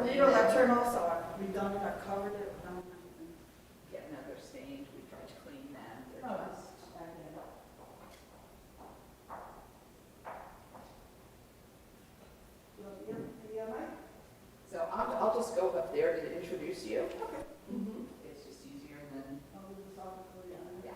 Needle that turn also, I've redone it, I've covered it. Getting other stains, we tried to clean them. They're Oh, just. So I'll just go up there to introduce you. Okay. It's just easier than, I'll do this off for you. yeah.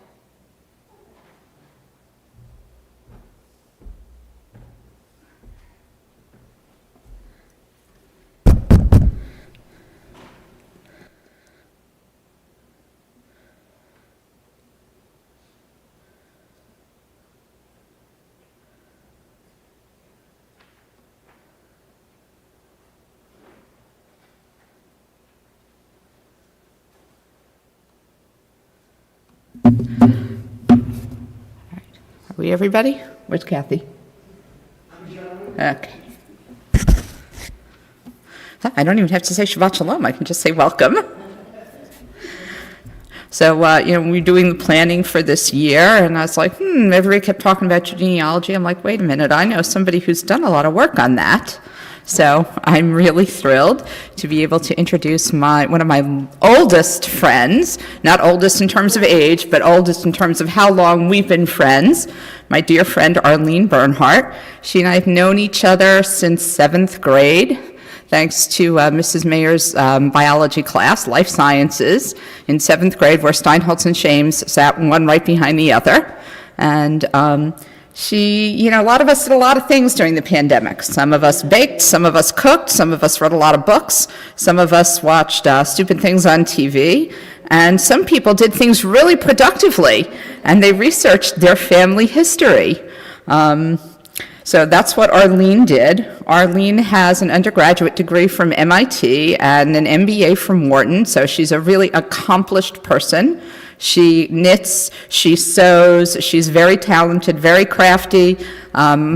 Are we everybody? Where's Kathy? Okay. I don't even have to say Shabbat Shalom. I can just say welcome. So, we're doing the planning for this year, and I was like, everybody kept talking about genealogy. I'm like, wait a minute, I know somebody who's done a lot of work on that. So I'm really thrilled to be able to introduce one of my oldest friends, not oldest in terms of age, but oldest in terms of how long we've been friends, my dear friend Arlene Bernhardt. She and I have known each other since 7th grade, thanks to Mrs. Mayer's biology class, Life Sciences, in 7th grade, where Steinholtz and Shames sat one right behind the other. And she, a lot of us did a lot of things during the pandemic. Some of us baked, some of us cooked, some of us read a lot of books, some of us watched stupid things on TV, and some people did things really productively, and they researched their family history. So that's what Arlene did. Arlene has an undergraduate degree from MIT and an MBA from Wharton, so she's a really accomplished person. She knits, she sews, she's very talented, very crafty.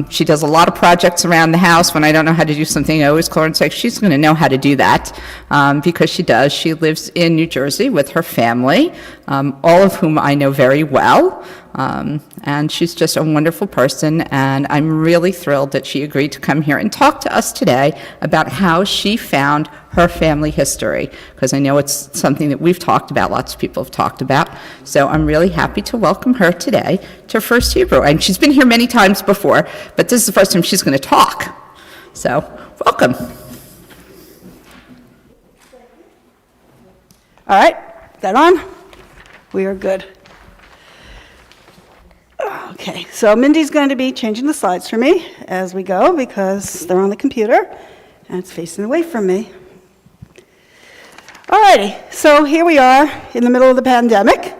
She does a lot of projects around the house. When I don't know how to do something, I always call her and say, she's going to know how to do that, because she does. She lives in New Jersey with her family, all of whom I know very well. And she's just a wonderful person, and I'm really thrilled that she agreed to come here and talk to us today about how she found her family history, because I know it's something that we've talked about, lots of people have talked about. So I'm really happy to welcome her today to First Hebrew. And she's been here many times before, but this is the first time she's going to talk. So, welcome. All right, that on? We are good. Okay, so Mindy's going to be changing the slides for me as we go because they're on the computer and it's facing away from me. All righty, so here we are in the middle of the pandemic.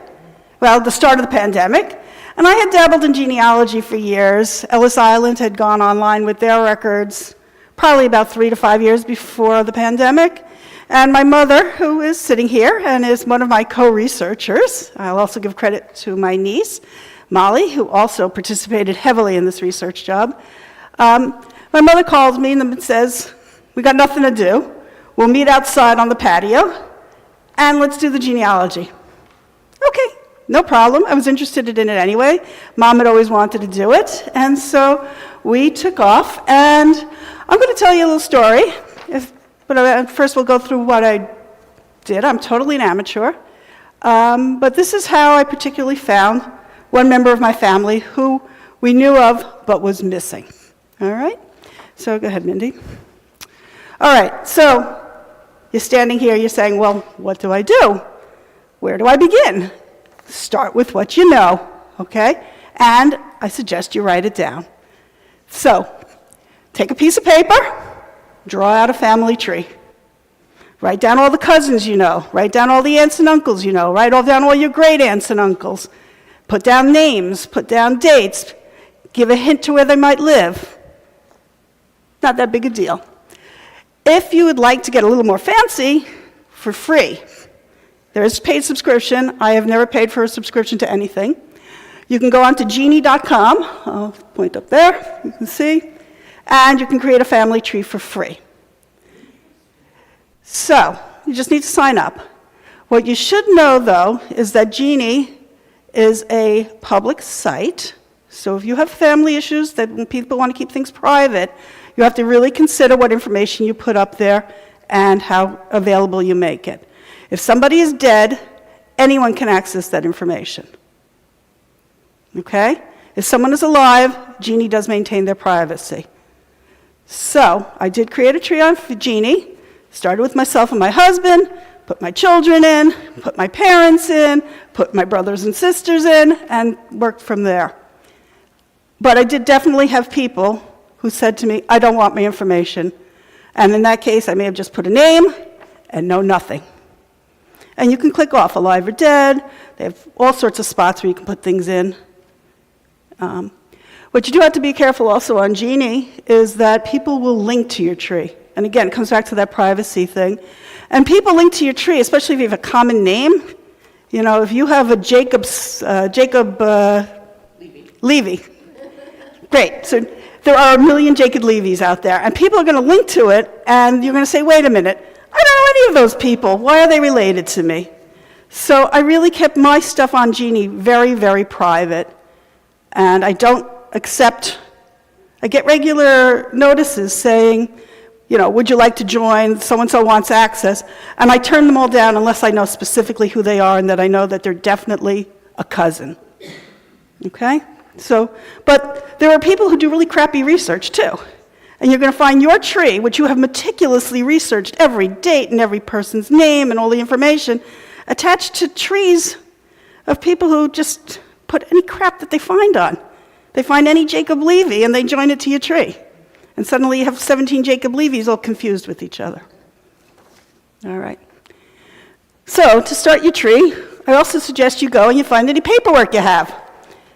Well, the start of the pandemic. And I had dabbled in genealogy for years. Ellis Island had gone online with their records probably about 3 to 5 years before the pandemic. And my mother, who is sitting here and is one of my co-researchers, I'll also give credit to my niece, Molly, who also participated heavily in this research job. My mother calls me and says, we got nothing to do. We'll meet outside on the patio, and let's do the genealogy. Okay, no problem. I was interested in it anyway. Mom had always wanted to do it, and so we took off. And I'm going to tell you a little story, but first we'll go through what I did. I'm totally an amateur, but this is how I particularly found one member of my family who we knew of but was missing. All right? So go ahead, Mindy. All right, so you're standing here, you're saying, well, what do I do? Where do I begin? Start with what you know, okay? And I suggest you write it down. So, take a piece of paper, draw out a family tree. Write down all the cousins you know. Write down all the aunts and uncles you know. Write down all your great aunts and uncles. Put down names, put down dates. Give a hint to where they might live. Not that big a deal. If you would like to get a little more fancy, for free, there is a paid subscription. I have never paid for a subscription to anything. You can go on to genie.com. I'll point up there, you can see. And you can create a family tree for free. So, you just need to sign up. What you should know, though, is that Genie is a public site. So if you have family issues that when people want to keep things private, you have to really consider what information you put up there and how available you make it. If somebody is dead, anyone can access that information. Okay? If someone is alive, Genie does maintain their privacy. So, I did create a tree on Genie, started with myself and my husband, put my children in, put my parents in, put my brothers and sisters in, and worked from there. But I did definitely have people who said to me, I don't want my information. And in that case, I may have just put a name and know nothing. And you can click off alive or dead. They have all sorts of spots where you can put things in. What you do have to be careful also on Genie is that people will link to your tree. And again, it comes back to that privacy thing. And people link to your tree, especially if you have a common name. You know, if you have a Jacob Levy. Great. So there are a million Jacob Levys out there. And people are going to link to it, and you're going to say, wait a minute, I don't know any of those people. Why are they related to me? So I really kept my stuff on Genie very, very private. And I don't accept, I get regular notices saying, you know, would you like to join? So-and-so wants access. And I turn them all down unless I know specifically who they are and that I know that they're definitely a cousin. Okay? So, but there are people who do really crappy research too. And you're going to find your tree, which you have meticulously researched every date and every person's name and all the information, attached to trees of people who just put any crap that they find on. They find any Jacob Levy and they join it to your tree. And suddenly you have 17 Jacob Levys all confused with each other. All right. So to start your tree, I also suggest you go and you find any paperwork you have.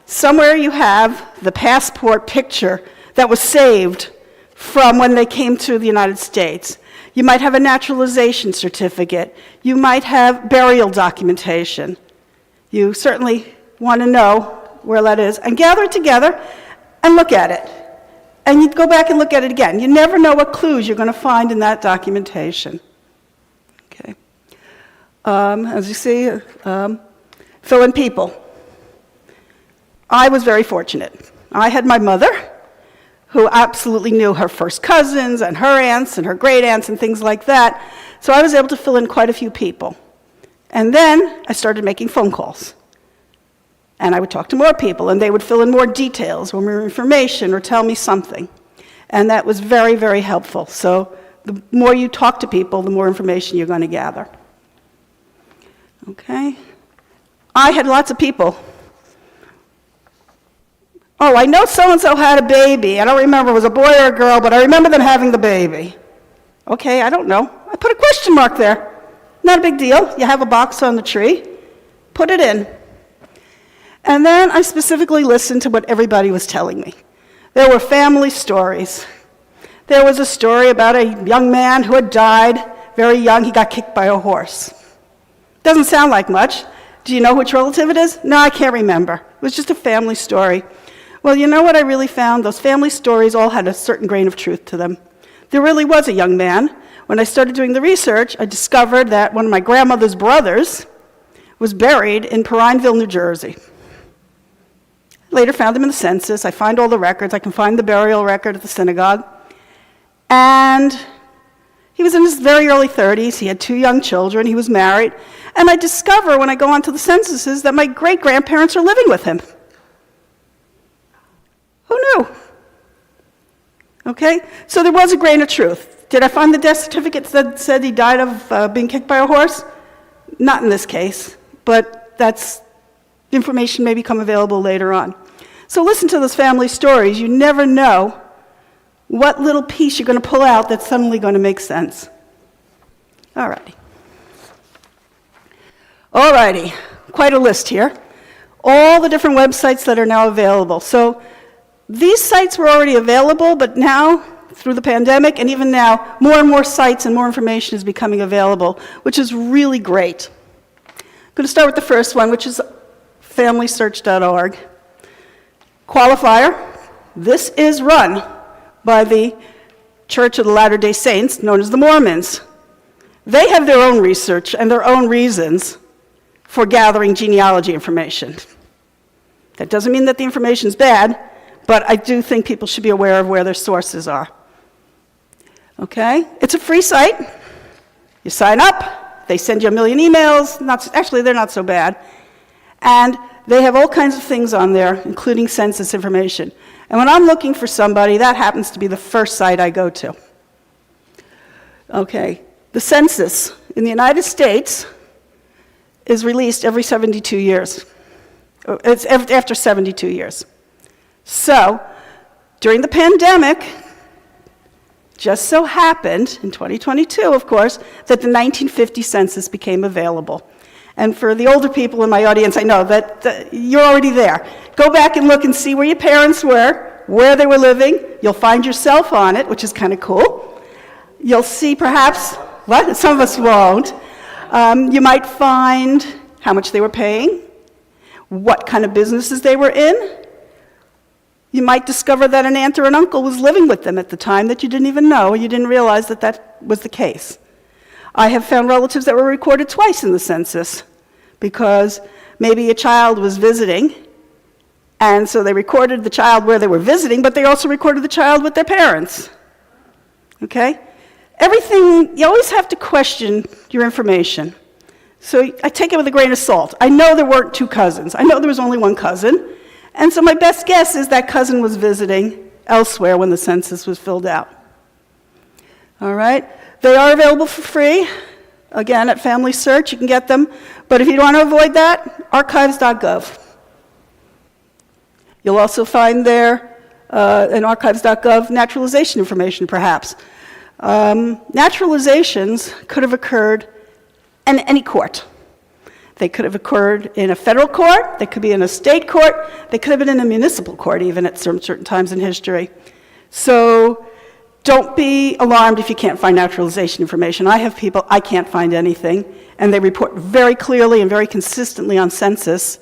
Somewhere you have the passport picture that was saved from when they came to the United States. You might have a naturalization certificate. You might have burial documentation. You certainly want to know where that is, and gather it together and look at it. And you go back and look at it again. You never know what clues you're going to find in that documentation. Okay. As you see, fill in people. I was very fortunate. I had my mother, who absolutely knew her first cousins and her aunts and her great aunts and things like that. So I was able to fill in quite a few people. And then I started making phone calls. And I would talk to more people, and they would fill in more details or more information or tell me something. And that was very, very helpful. So the more you talk to people, the more information you're going to gather. Okay? I had lots of people. Oh, I know so-and-so had a baby. I don't remember if it was a boy or a girl, but I remember them having the baby. Okay, I don't know. I put a question mark there. Not a big deal. You have a box on the tree. Put it in. And then I specifically listened to what everybody was telling me. There were family stories. There was a story about a young man who had died very young. He got kicked by a horse. Doesn't sound like much. Do you know which relative it is? No, I can't remember. It was just a family story. Well, you know what I really found? Those family stories all had a certain grain of truth to them. There really was a young man. When I started doing the research, I discovered that one of my grandmother's brothers was buried in Perrineville, New Jersey. Later found him in the census. I find all the records. I can find the burial record at the synagogue. And he was in his very early 30s. He had 2 young children. He was married. And I discover when I go onto the censuses that my great-grandparents are living with him. Who knew? Okay? So there was a grain of truth. Did I find the death certificate that said he died of being kicked by a horse? Not in this case. But that's information may become available later on. So listen to those family stories. You never know what little piece you're going to pull out that's suddenly going to make sense. All righty. All righty. Quite a list here. All the different websites that are now available. So these sites were already available, but now, through the pandemic, and even now, more and more sites and more information is becoming available, which is really great. I'm going to start with the first one, which is FamilySearch.org. Qualifier, this is run by the Church of the Latter-day Saints, known as the Mormons. They have their own research and their own reasons for gathering genealogy information. That doesn't mean that the information is bad, but I do think people should be aware of where their sources are. Okay? It's a free site. You sign up, they send you a million emails, actually they're not so bad, and they have all kinds of things on there, including census information. And when I'm looking for somebody, that happens to be the first site I go to. Okay, the census in the United States is released every 72 years. It's after 72 years. So, during the pandemic, just so happened, in 2022, of course, that the 1950 census became available. And for the older people in my audience, I know that you're already there. Go back and look and see where your parents were, where they were living. You'll find yourself on it, which is kind of cool. You'll see perhaps, what? Some of us won't. You might find how much they were paying, what kind of businesses they were in. You might discover that an aunt or an uncle was living with them at the time that you didn't even know, or you didn't realize that that was the case. I have found relatives that were recorded twice in the census because maybe a child was visiting, and so they recorded the child where they were visiting, but they also recorded the child with their parents. Okay? Everything, you always have to question your information. So I take it with a grain of salt. I know there weren't two cousins. I know there was only one cousin. And so my best guess is that cousin was visiting elsewhere when the census was filled out. All right? They are available for free. Again, at Family Search, you can get them. But if you want to avoid that, archives.gov. You'll also find there, in archives.gov, naturalization information, perhaps. Naturalizations could have occurred in any court. They could have occurred in a federal court, they could be in a state court, they could have been in a municipal court even at certain times in history. So don't be alarmed if you can't find naturalization information. I have people, I can't find anything, and they report very clearly and very consistently on census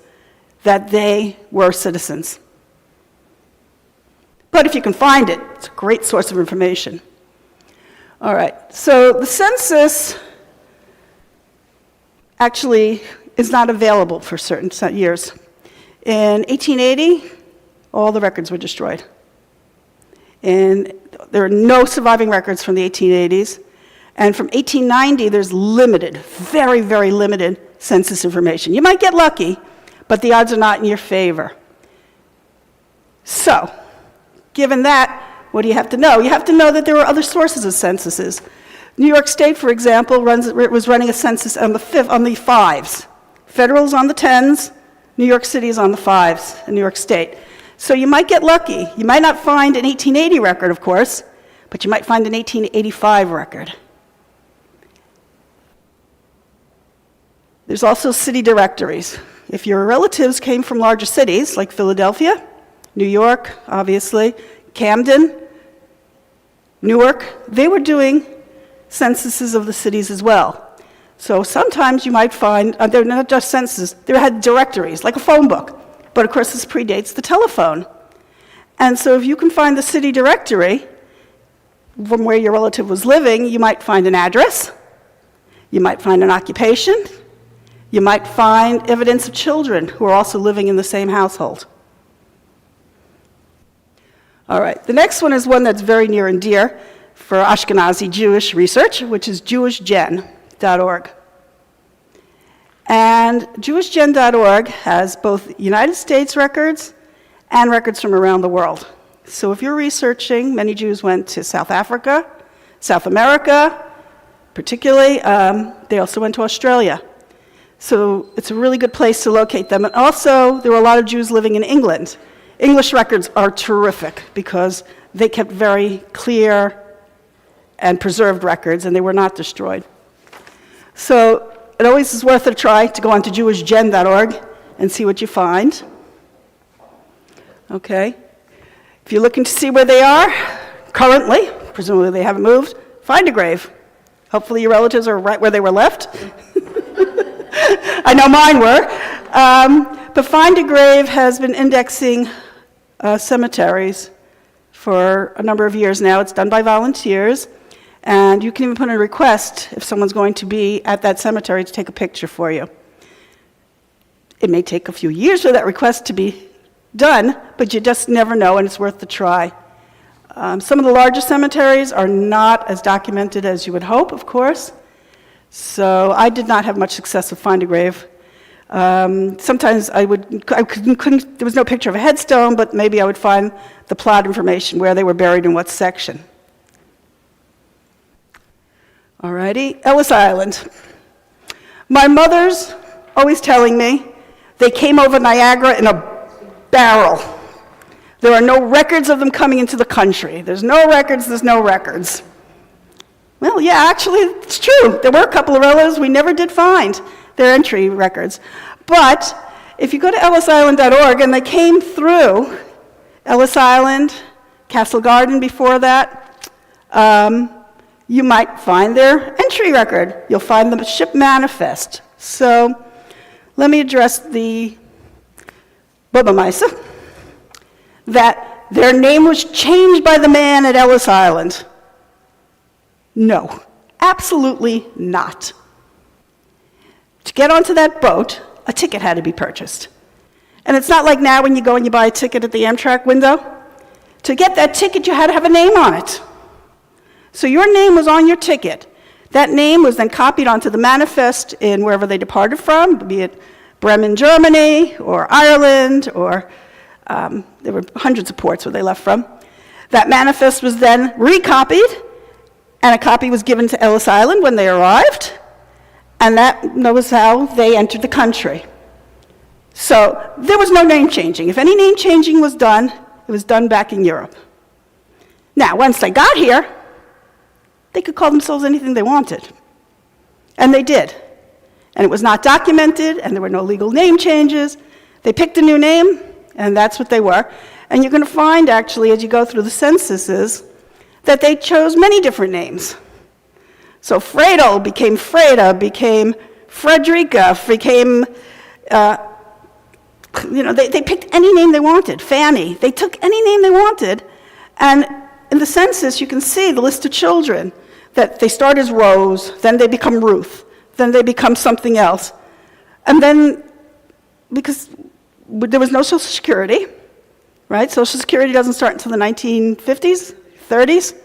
that they were citizens. But if you can find it, it's a great source of information. All right, so the census actually is not available for certain years. In 1880, all the records were destroyed. And there are no surviving records from the 1880s. And from 1890, there's limited, very, very limited census information. You might get lucky, but the odds are not in your favor. So, given that, what do you have to know? You have to know that there are other sources of censuses. New York State, for example, was running a census on the fives. Federal's on the tens, New York City is on the fives in New York State. So you might get lucky. You might not find an 1880 record, of course, but you might find an 1885 record. There's also city directories. If your relatives came from larger cities, like Philadelphia, New York, obviously, Camden, Newark, they were doing censuses of the cities as well. So sometimes you might find, they're not just censuses, they had directories, like a phone book. But of course this predates the telephone. And so if you can find the city directory from where your relative was living, you might find an address, you might find an occupation, you might find evidence of children who are also living in the same household. All right, the next one is one that's very near and dear for Ashkenazi Jewish research, which is jewishgen.org. And jewishgen.org has both United States records and records from around the world. So if you're researching, many Jews went to South Africa, South America, particularly. They also went to Australia. So it's a really good place to locate them. And also, there were a lot of Jews living in England. English records are terrific because they kept very clear and preserved records, and they were not destroyed. So it always is worth a try to go onto jewishgen.org and see what you find. Okay. If you're looking to see where they are currently, presumably they haven't moved, find a grave. Hopefully your relatives are right where they were left. I know mine were. But Find a Grave has been indexing cemeteries for a number of years now. It's done by volunteers. And you can even put in a request if someone's going to be at that cemetery to take a picture for you. It may take a few years for that request to be done, but you just never know, and it's worth the try. Some of the larger cemeteries are not as documented as you would hope, of course. So I did not have much success with Find a Grave. Sometimes I couldn't, there was no picture of a headstone, but maybe I would find the plot information, where they were buried in what section. Alrighty, Ellis Island. My mother's always telling me they came over Niagara in a barrel. There are no records of them coming into the country. There's no records, there's no records. Well, yeah, actually, it's true. There were a couple of relatives we never did find their entry records. But if you go to ellisisland.org, and they came through Ellis Island, Castle Garden before that, you might find their entry record. You'll find the ship manifest. So let me address the Bubamisa, that their name was changed by the man at Ellis Island. No, absolutely not. To get onto that boat, a ticket had to be purchased. And it's not like now when you go and you buy a ticket at the Amtrak window. To get that ticket, you had to have a name on it. So your name was on your ticket. That name was then copied onto the manifest in wherever they departed from, be it Bremen, Germany, or Ireland, or there were hundreds of ports where they left from. That manifest was then recopied, and a copy was given to Ellis Island when they arrived, and that was how they entered the country. So there was no name changing. If any name changing was done, it was done back in Europe. Now, once they got here, they could call themselves anything they wanted. And they did. And it was not documented, and there were no legal name changes. They picked a new name, and that's what they were. And you're going to find, actually, as you go through the censuses, that they chose many different names. So Fredel became Freda, became Frederica, became, they picked any name they wanted. Fanny. They took any name they wanted. And in the census, you can see the list of children, that they start as Rose, then they become Ruth, then they become something else. And then, because there was no Social Security, right? Social Security doesn't start until the 1950s, 30s.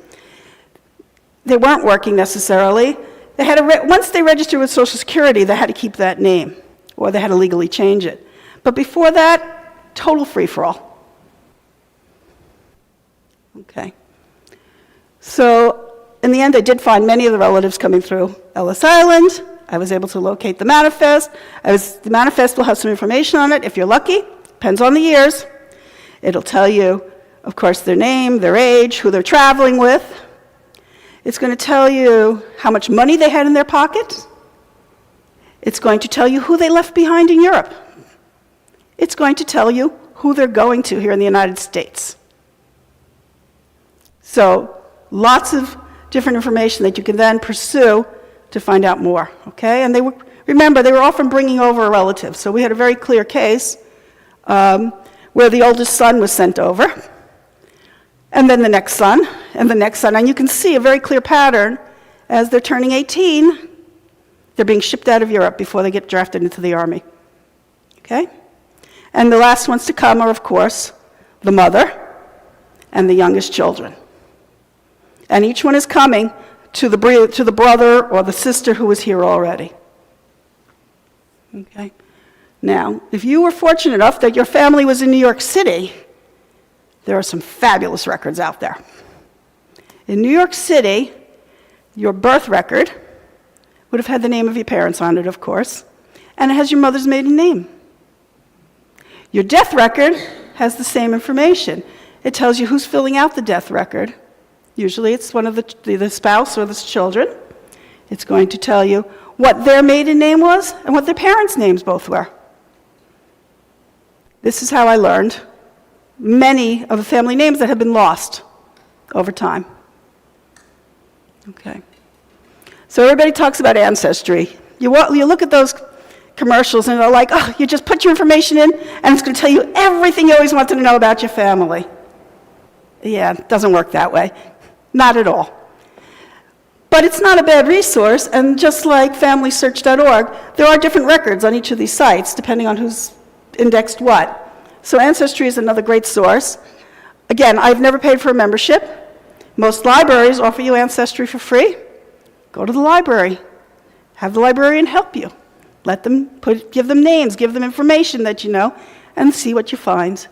They weren't working necessarily. They had once they registered with Social Security, they had to keep that name, or they had to legally change it. But before that, total free-for-all. Okay. So in the end, I did find many of the relatives coming through Ellis Island. I was able to locate the manifest. The manifest will have some information on it, if you're lucky. Depends on the years. It'll tell you, of course, their name, their age, who they're traveling with. It's going to tell you how much money they had in their pocket. It's going to tell you who they left behind in Europe. It's going to tell you who they're going to here in the United States. So lots of different information that you can then pursue to find out more, okay? And remember, they were often bringing over a relative. So we had a very clear case where the oldest son was sent over, and then the next son, and the next son. And you can see a very clear pattern. As they're turning 18, they're being shipped out of Europe before they get drafted into the army, okay? And the last ones to come are, of course, the mother and the youngest children. And each one is coming to the brother or the sister who was here already. Okay? Now, if you were fortunate enough that your family was in New York City, there are some fabulous records out there. In New York City, your birth record would have had the name of your parents on it, of course, and it has your mother's maiden name. Your death record has the same information. It tells you who's filling out the death record. Usually it's one of the spouse or the children. It's going to tell you what their maiden name was and what their parents' names both were. This is how I learned many of the family names that have been lost over time. Okay. So everybody talks about ancestry. You look at those commercials and they're like, oh, you just put your information in and it's going to tell you everything you always wanted to know about your family. Yeah, it doesn't work that way. Not at all. But it's not a bad resource, and just like FamilySearch.org, there are different records on each of these sites, depending on who's indexed what. So Ancestry is another great source. Again, I've never paid for a membership. Most libraries offer you Ancestry for free. Go to the library. Have the librarian help you. Let them give them names, give them information that you know, and see what you find.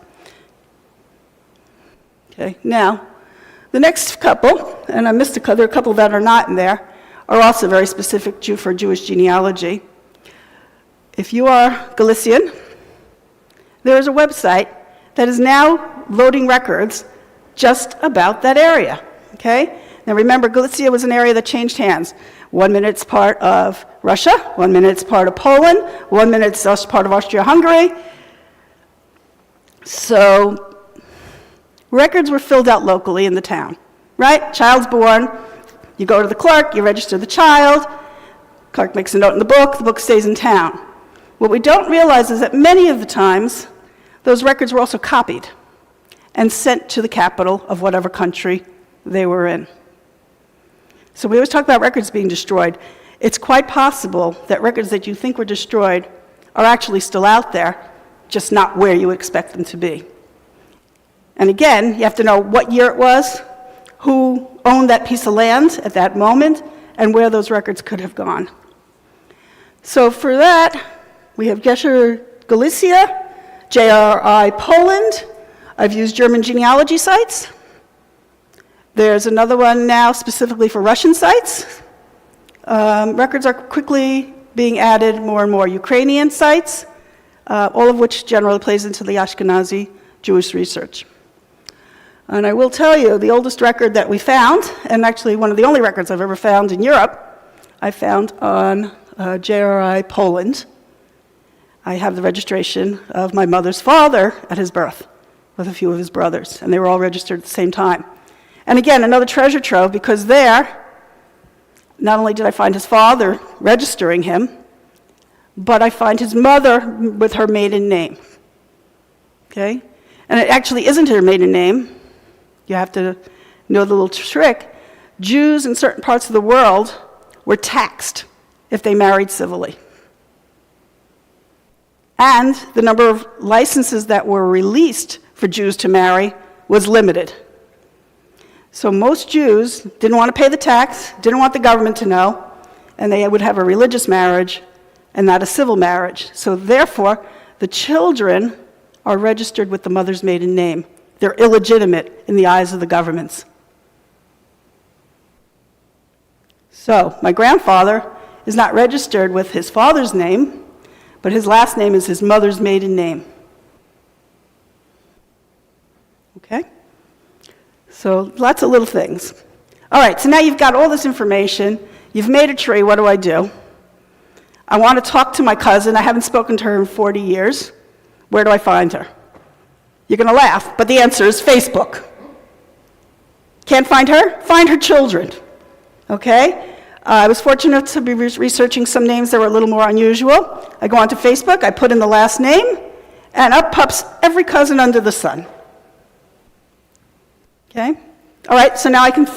Okay, now, the next couple, and I missed there are a couple that are not in there, are also very specific for Jewish genealogy. If you are Galician, there is a website that is now loading records just about that area, okay? Now remember, Galicia was an area that changed hands. 1 minute it's part of Russia, 1 minute it's part of Poland, 1 minute it's part of Austria-Hungary. So records were filled out locally in the town, right? Child's born, you go to the clerk, you register the child, clerk makes a note in the book stays in town. What we don't realize is that many of the times, those records were also copied and sent to the capital of whatever country they were in. So we always talk about records being destroyed. It's quite possible that records that you think were destroyed are actually still out there, just not where you expect them to be. And again, you have to know what year it was, who owned that piece of land at that moment, and where those records could have gone. So for that, we have Gesher Galicia, JRI Poland. I've used German genealogy sites. There's another one now specifically for Russian sites. Records are quickly being added more and more. Ukrainian sites, all of which generally plays into the Ashkenazi Jewish research. And I will tell you, the oldest record that we found, and actually one of the only records I've ever found in Europe, I found on JRI Poland. I have the registration of my mother's father at his birth with a few of his brothers, and they were all registered at the same time. And again, another treasure trove, because there, not only did I find his father registering him, but I find his mother with her maiden name. Okay? And it actually isn't her maiden name. You have to know the little trick. Jews in certain parts of the world were taxed if they married civilly. And the number of licenses that were released for Jews to marry was limited. So most Jews didn't want to pay the tax, didn't want the government to know, and they would have a religious marriage and not a civil marriage. So therefore, the children are registered with the mother's maiden name. They're illegitimate in the eyes of the governments. So my grandfather is not registered with his father's name, but his last name is his mother's maiden name. Okay? So lots of little things. All right, so now you've got all this information. You've made a tree. What do? I want to talk to my cousin. I haven't spoken to her in 40 years. Where do I find her? You're going to laugh, but the answer is Facebook. Can't find her? Find her children. Okay? I was fortunate to be researching some names that were a little more unusual. I go onto Facebook, I put in the last name, and up pops every cousin under the sun. Okay? All right, so now I can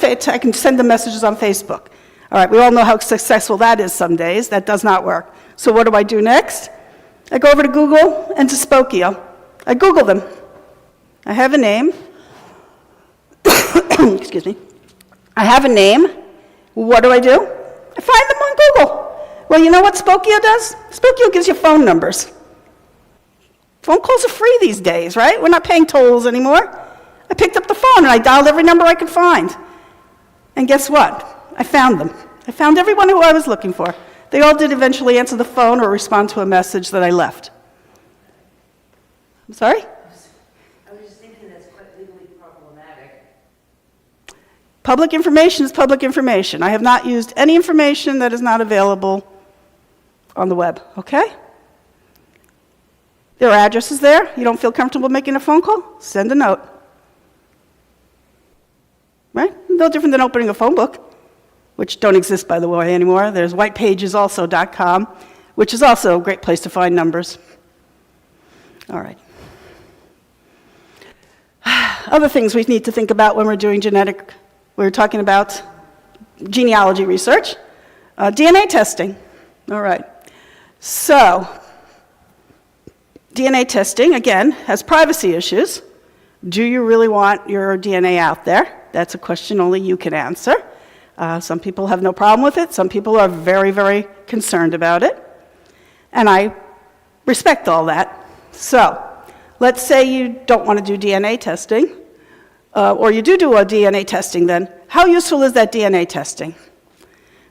send them messages on Facebook. All right, we all know how successful that is some days. That does not work. So what do I do next? I go over to Google and to Spokio. I Google them. I have a name. Excuse me. I have a name. What do? I find them on Google. Well, you know what Spokio does? Spokio gives you phone numbers. Phone calls are free these days, right? We're not paying tolls anymore. I picked up the phone and I dialed every number I could find. And guess what? I found them. I found everyone who I was looking for. They all did eventually answer the phone or respond to a message that I left. I'm sorry? I was just thinking that's quite legally problematic. Public information is public information. I have not used any information that is not available on the web, okay? There are addresses there. You don't feel comfortable making a phone call? Send a note. Right? No different than opening a phone book, which don't exist, by the way, anymore. There's whitepagesalso.com, which is also a great place to find numbers. All right. Other things we need to think about when we're doing we're talking about genealogy research. DNA testing. All right. So, DNA testing, again, has privacy issues. Do you really want your DNA out there? That's a question only you can answer. Some people have no problem with it. Some people are very, very concerned about it. And I respect all that. So let's say you don't want to do DNA testing, or you do a DNA testing then. How useful is that DNA testing?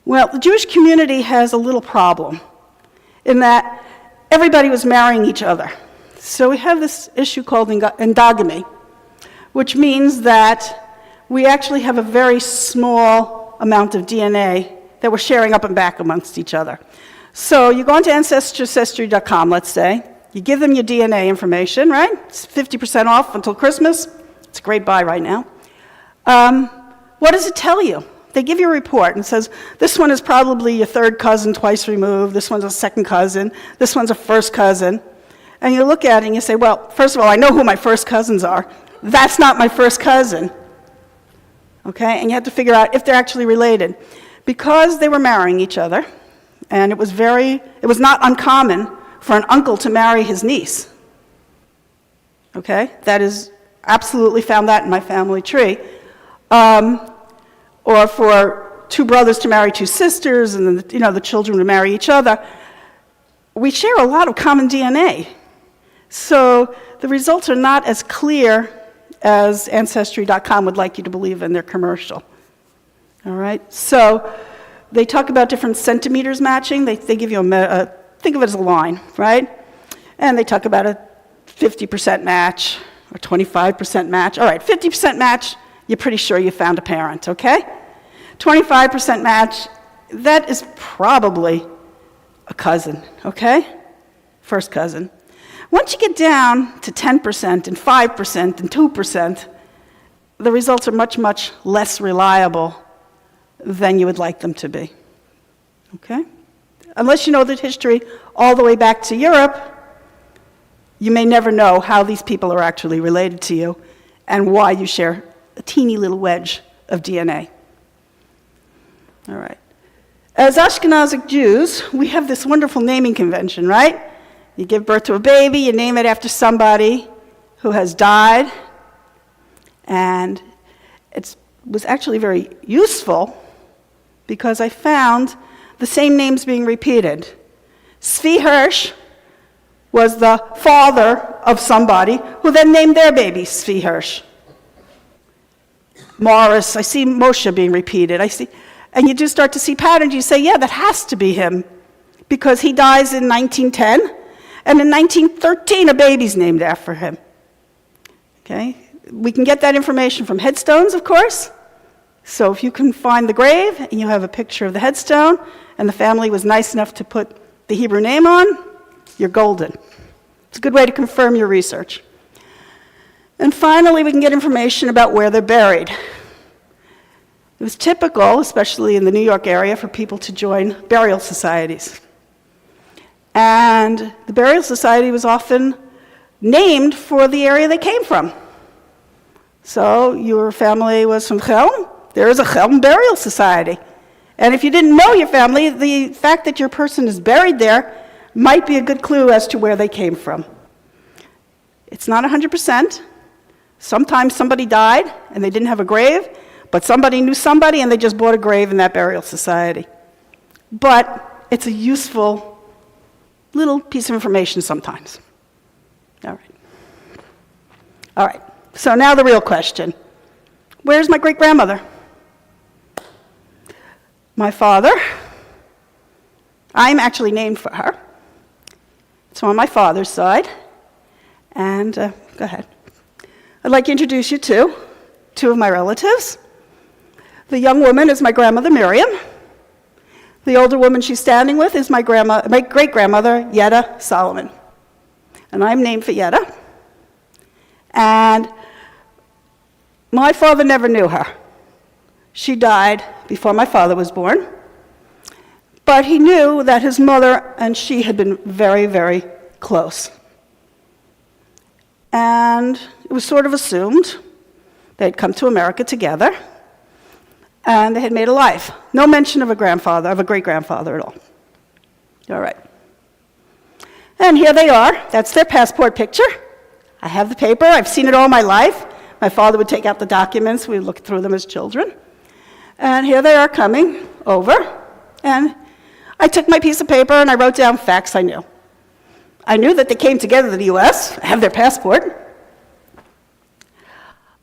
Well, the Jewish community has a little problem in that everybody was marrying each other. So we have this issue called endogamy, which means that we actually have a very small amount of DNA that we're sharing up and back amongst each other. So you go onto Ancestry.com, let's say. You give them your DNA information, right? It's 50% off until Christmas. It's a great buy right now. What does it tell you? They give you a report and says, this one is probably your third cousin twice removed, this one's a second cousin, this one's a first cousin. And you look at it and you say, well, first of all, I know who my first cousins are. That's not my first cousin. Okay? And you have to figure out if they're actually related. Because they were marrying each other, and it was not uncommon for an uncle to marry his niece. Okay? That is absolutely found that in my family tree. Or for two brothers to marry two sisters, and then the children to marry each other. We share a lot of common DNA. So the results are not as clear as Ancestry.com would like you to believe in their commercial. All right? So they talk about different centimeters matching. They give you think of it as a line, right? And they talk about a 50% match or 25% match. All right, 50% match, you're pretty sure you found a parent, okay? 25% match, that is probably a cousin, okay? First cousin. Once you get down to 10% and 5% and 2%, the results are much, much less reliable than you would like them to be, okay? Unless you know the history all the way back to Europe, you may never know how these people are actually related to you and why you share a teeny little wedge of DNA. All right. As Ashkenazic Jews, we have this wonderful naming convention, right? You give birth to a baby, you name it after somebody who has died, and it was actually very useful because I found the same names being repeated. Zvi Hirsch was the father of somebody who then named their baby Zvi Hirsch. Morris, I see Moshe being repeated. And you just start to see patterns. You say, yeah, that has to be him because he dies in 1910, and in 1913 a baby's named after him. Okay? We can get that information from headstones, of course. So if you can find the grave and you have a picture of the headstone and the family was nice enough to put the Hebrew name on, you're golden. It's a good way to confirm your research. And finally, we can get information about where they're buried. It was typical, especially in the New York area, for people to join burial societies. And the burial society was often named for the area they came from. So your family was from Chelm, there is a Chelm burial society. And if you didn't know your family, the fact that your person is buried there might be a good clue as to where they came from. It's not 100%. Sometimes somebody died and they didn't have a grave, but somebody knew somebody and they just bought a grave in that burial society. But it's a useful little piece of information sometimes. All right. All right. So now the real question. Where's my great-grandmother? My father. I'm actually named for her. It's on my father's side. And go ahead. I'd like to introduce you to two of my relatives. The young woman is my grandmother, Miriam. The older woman she's standing with is my great-grandmother, Yetta Solomon. And I'm named for Yetta. And my father never knew her. She died before my father was born. But he knew that his mother and she had been very, very close. And it was sort of assumed they'd come to America together, and they had made a life. No mention of a great-grandfather at all. All right. And here they are. That's their passport picture. I have the paper. I've seen it all my life. My father would take out the documents. We would look through them as children. And here they are coming over, and I took my piece of paper and I wrote down facts I knew. I knew that they came together to the US, I have their passport.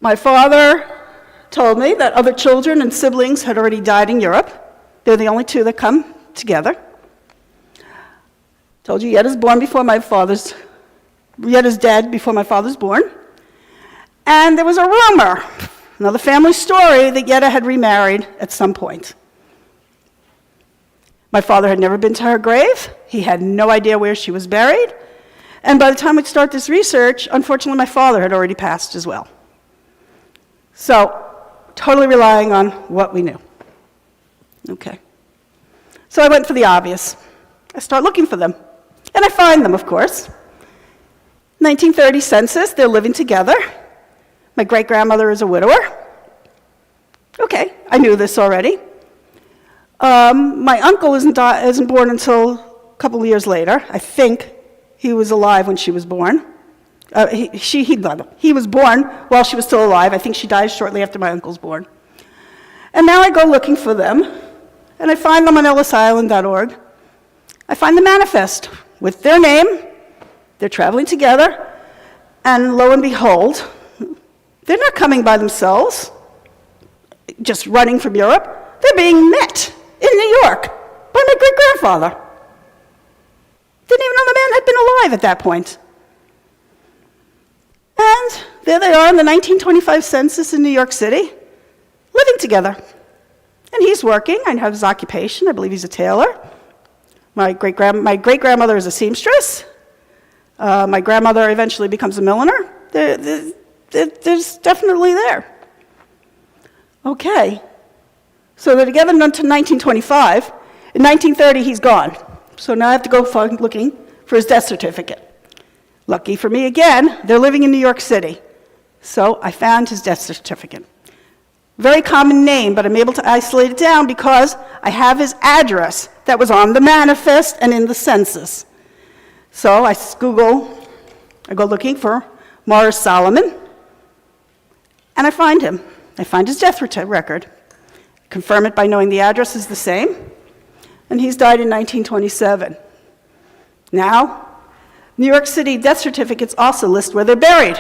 My father told me that other children and siblings had already died in Europe. They're the only two that come together. Told you Yetta's born before my father's, Yetta's dead before my father's born. And there was a rumor, another family story, that Yetta had remarried at some point. My father had never been to her grave. He had no idea where she was buried. And by the time we'd start this research, unfortunately, my father had already passed as well. So, totally relying on what we knew. Okay. So I went for the obvious. I start looking for them. And I find them, of course. 1930 census, they're living together. My great-grandmother is a widower. Okay, I knew this already. My uncle isn't born until a couple of years later. I think he was alive when she was born. He was born while she was still alive. I think she died shortly after my uncle's born. And now I go looking for them, and I find them on ellisisland.org. I find the manifest with their name. They're traveling together, and lo and behold, they're not coming by themselves, just running from Europe. They're being met in New York by my great-grandfather. Didn't even know the man had been alive at that point. And there they are in the 1925 census in New York City, living together. And he's working. I have his occupation. I believe he's a tailor. My great-grandmother is a seamstress. My grandmother eventually becomes a milliner. There's definitely there. Okay. So they're together until 1925. In 1930, he's gone. So now I have to go looking for his death certificate. Lucky for me again, they're living in New York City. So I found his death certificate. Very common name, but I'm able to isolate it down because I have his address that was on the manifest and in the census. So I go looking for Morris Solomon, and I find him. I find his death record. Confirm it by knowing the address is the same, and he's died in 1927. Now, New York City death certificates also list where they're buried.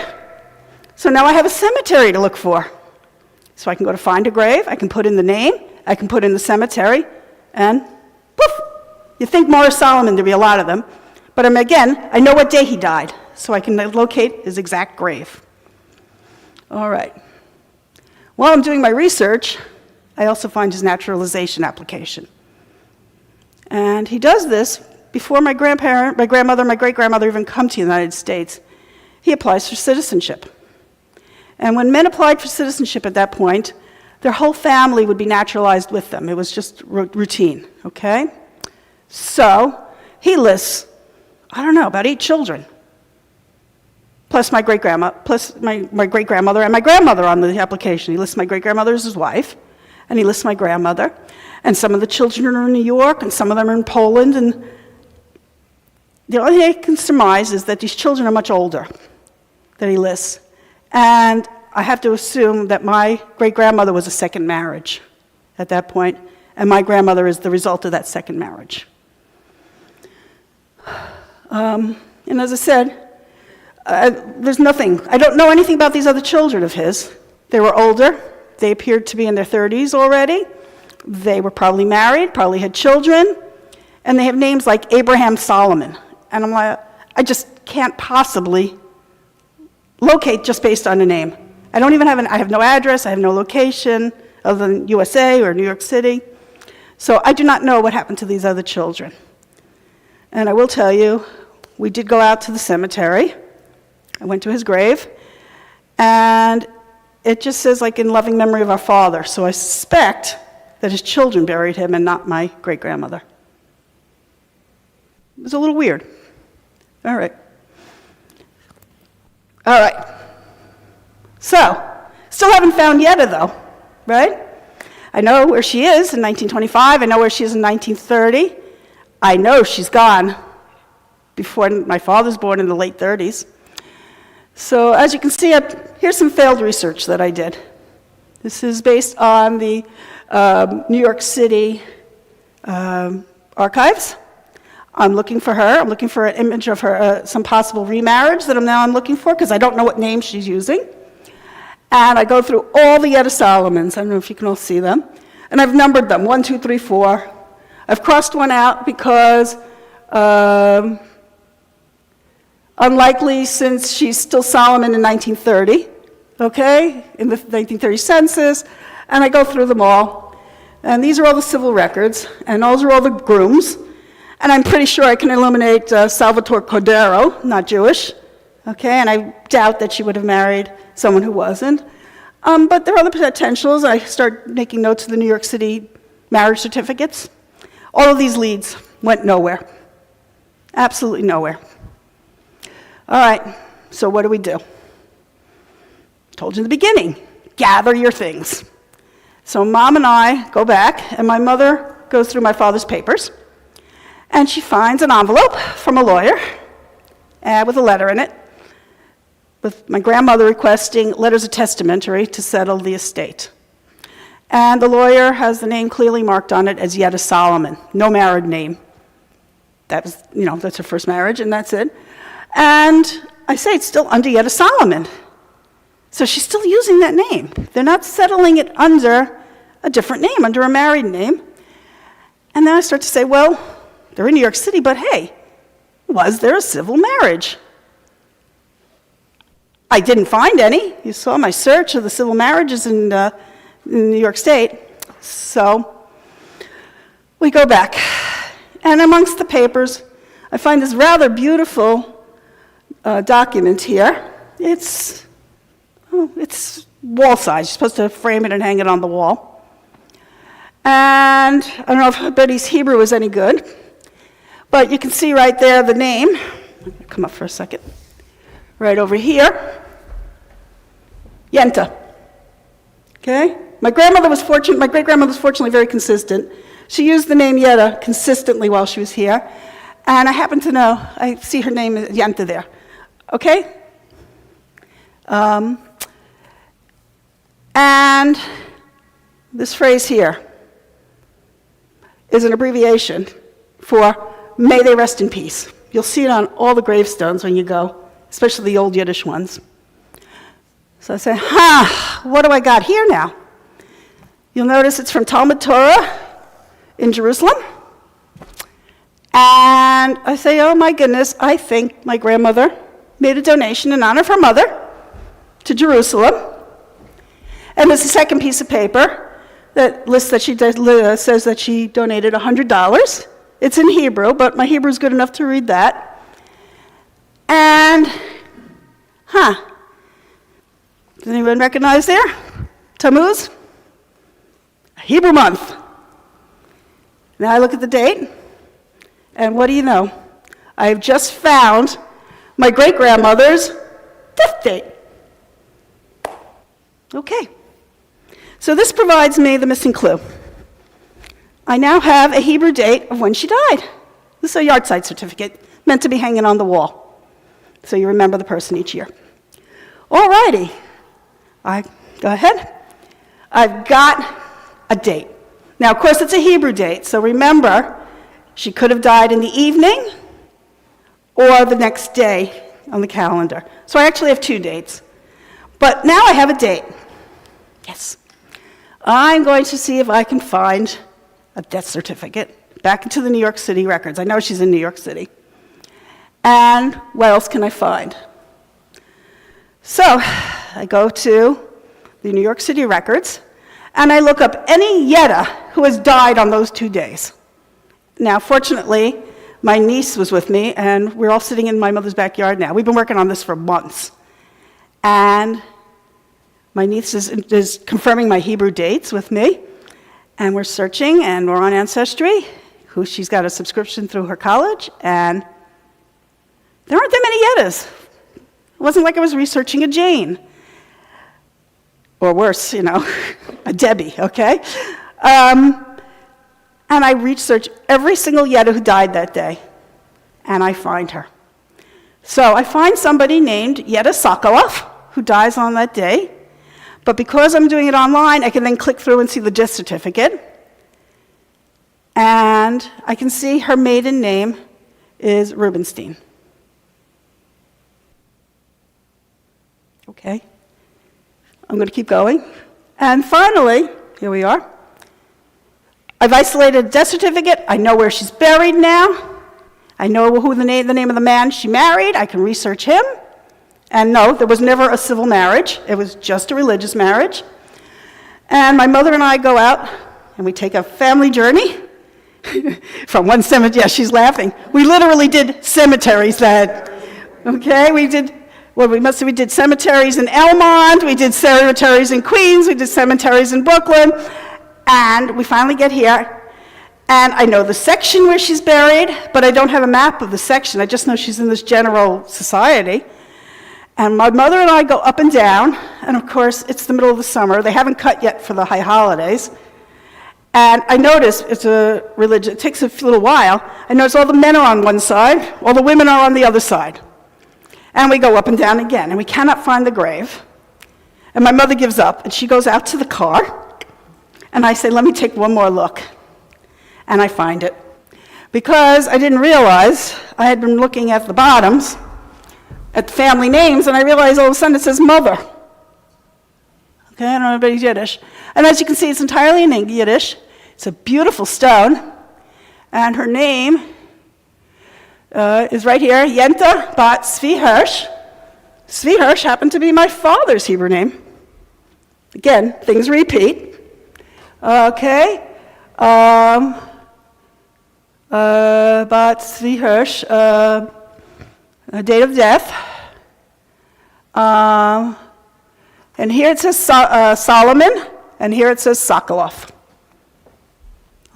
So now I have a cemetery to look for. So I can go to find a grave, I can put in the name, I can put in the cemetery, and poof! You think Morris Solomon, there'd be a lot of them, but again, I know what day he died, so I can locate his exact grave. All right. While I'm doing my research, I also find his naturalization application. And he does this before my grandmother, my great-grandmother even come to the United States. He applies for citizenship. And when men applied for citizenship at that point, their whole family would be naturalized with them. It was just routine, okay? So he lists, I don't know, about 8 children, plus my great-grandma, plus my great-grandmother and my grandmother on the application. He lists my great-grandmother as his wife, and he lists my grandmother. And some of the children are in New York, and some of them are in Poland, and the only thing I can surmise is that these children are much older that he lists. And I have to assume that my great-grandmother was a second marriage at that point, and my grandmother is the result of that second marriage. And as I said, there's nothing. I don't know anything about these other children of his. They were older. They appeared to be in their 30s already. They were probably married, probably had children, and they have names like Abraham Solomon. And I'm like, I just can't possibly locate just based on a name. I don't even I have no address, I have no location other than USA or New York City. So I do not know what happened to these other children. And I will tell you, we did go out to the cemetery. I went to his grave, and it just says, like, in loving memory of our father. So I suspect that his children buried him and not my great-grandmother. It was a little weird. All right. So, still haven't found Yetta, though, right? I know where she is in 1925. I know where she is in 1930. I know she's gone before my father's born in the late 30s. So, as you can see, here's some failed research that I did. This is based on the New York City archives. I'm looking for her. I'm looking for an image of her, some possible remarriage that I'm looking for, because I don't know what name she's using. And I go through all the Yetta Solomons. I don't know if you can all see them. And I've numbered them, 1, 2, 3, 4. I've crossed one out because unlikely, since she's still Solomon in 1930, okay, in the 1930 census. And I go through them all. And these are all the civil records, and those are all the grooms. And I'm pretty sure I can eliminate Salvatore Cordero, not Jewish, okay? And I doubt that she would have married someone who wasn't. But there are other potentials. I start making notes of the New York City marriage certificates. All of these leads went nowhere. Absolutely nowhere. All right, so what do? Told you in the beginning, gather your things. So Mom and I go back, and my mother goes through my father's papers, and she finds an envelope from a lawyer with a letter in it, with my grandmother requesting letters of testamentary to settle the estate. And the lawyer has the name clearly marked on it as Yetta Solomon, no married name. That was, that's her first marriage, and that's it. And I say it's still under Yetta Solomon. So she's still using that name. They're not settling it under a different name, under a married name. And then I start to say, well, they're in New York City, but hey, was there a civil marriage? I didn't find any. You saw my search of the civil marriages in New York State. So we go back. And amongst the papers, I find this rather beautiful document here. It's wall size. You're supposed to frame it and hang it on the wall. And I don't know if Betty's Hebrew is any good, but you can see right there the name. Come up for a second. Right over here. Yenta. Okay? My great-grandmother was fortunately very consistent. She used the name Yetta consistently while she was here. And I happen to know, I see her name is Yenta there. Okay? And this phrase here is an abbreviation for "May they rest in peace." You'll see it on all the gravestones when you go, especially the old Yiddish ones. So I say, what do I got here now? You'll notice it's from Talmud Torah in Jerusalem. And I say, oh my goodness, I think my grandmother made a donation in honor of her mother to Jerusalem. And there's a second piece of paper that lists that says that she donated $100. It's in Hebrew, but my Hebrew is good enough to read that. And, does anyone recognize there? Tammuz? Hebrew month. Now I look at the date, and what do you know? I've just found my great-grandmother's death date. Okay. So this provides me the missing clue. I now have a Hebrew date of when she died. This is a yard site certificate meant to be hanging on the wall, so you remember the person each year. All righty. Go ahead. I've got a date. Now, of course, it's a Hebrew date, so remember, she could have died in the evening or the next day on the calendar. So I actually have two dates. But now I have a date. Yes. I'm going to see if I can find a death certificate back into the New York City records. I know she's in New York City. And what else can I find? So I go to the New York City records, and I look up any Yetta who has died on those 2 days. Now, fortunately, my niece was with me, and we're all sitting in my mother's backyard now. We've been working on this for months. And my niece is confirming my Hebrew dates with me, and we're searching, and we're on Ancestry, she's got a subscription through her college, and there aren't that many Yettas. It wasn't like I was researching a Jane. Or worse, a Debbie, okay? And I research every single Yetta who died that day, and I find her. So I find somebody named Yetta Sokoloff, who dies on that day, But because I'm doing it online, I can then click through and see the death certificate. And I can see her maiden name is Rubenstein. Okay. I'm going to keep going. And finally, here we are. I've isolated a death certificate. I know where she's buried now. I know who the name of the man she married. I can research him. And no, there was never a civil marriage. It was just a religious marriage. And my mother and I go out, and we take a family journey from one cemetery. Yeah, she's laughing. We literally did cemeteries then. Okay, we did cemeteries in Elmont, we did cemeteries in Queens, we did cemeteries in Brooklyn, and we finally get here. And I know the section where she's buried, but I don't have a map of the section. I just know she's in this general society. And my mother and I go up and down, and of course, it's the middle of the summer. They haven't cut yet for the high holidays. And I notice it takes a little while. I notice all the men are on one side, all the women are on the other side. And we go up and down again, and we cannot find the grave. And my mother gives up, and she goes out to the car, and I say, let me take one more look. And I find it. Because I didn't realize, I had been looking at the bottoms, at the family names, and I realized all of a sudden it says mother. Okay, I don't know if anybody's Yiddish. And as you can see, it's entirely in Yiddish. It's a beautiful stone. And her name is right here, Yenta Bat Zvi Hirsch. Zvi Hirsch happened to be my father's Hebrew name. Again, things repeat. Okay. Bat Zvi Hirsch, date of death. And here it says Solomon, and here it says Sokolov.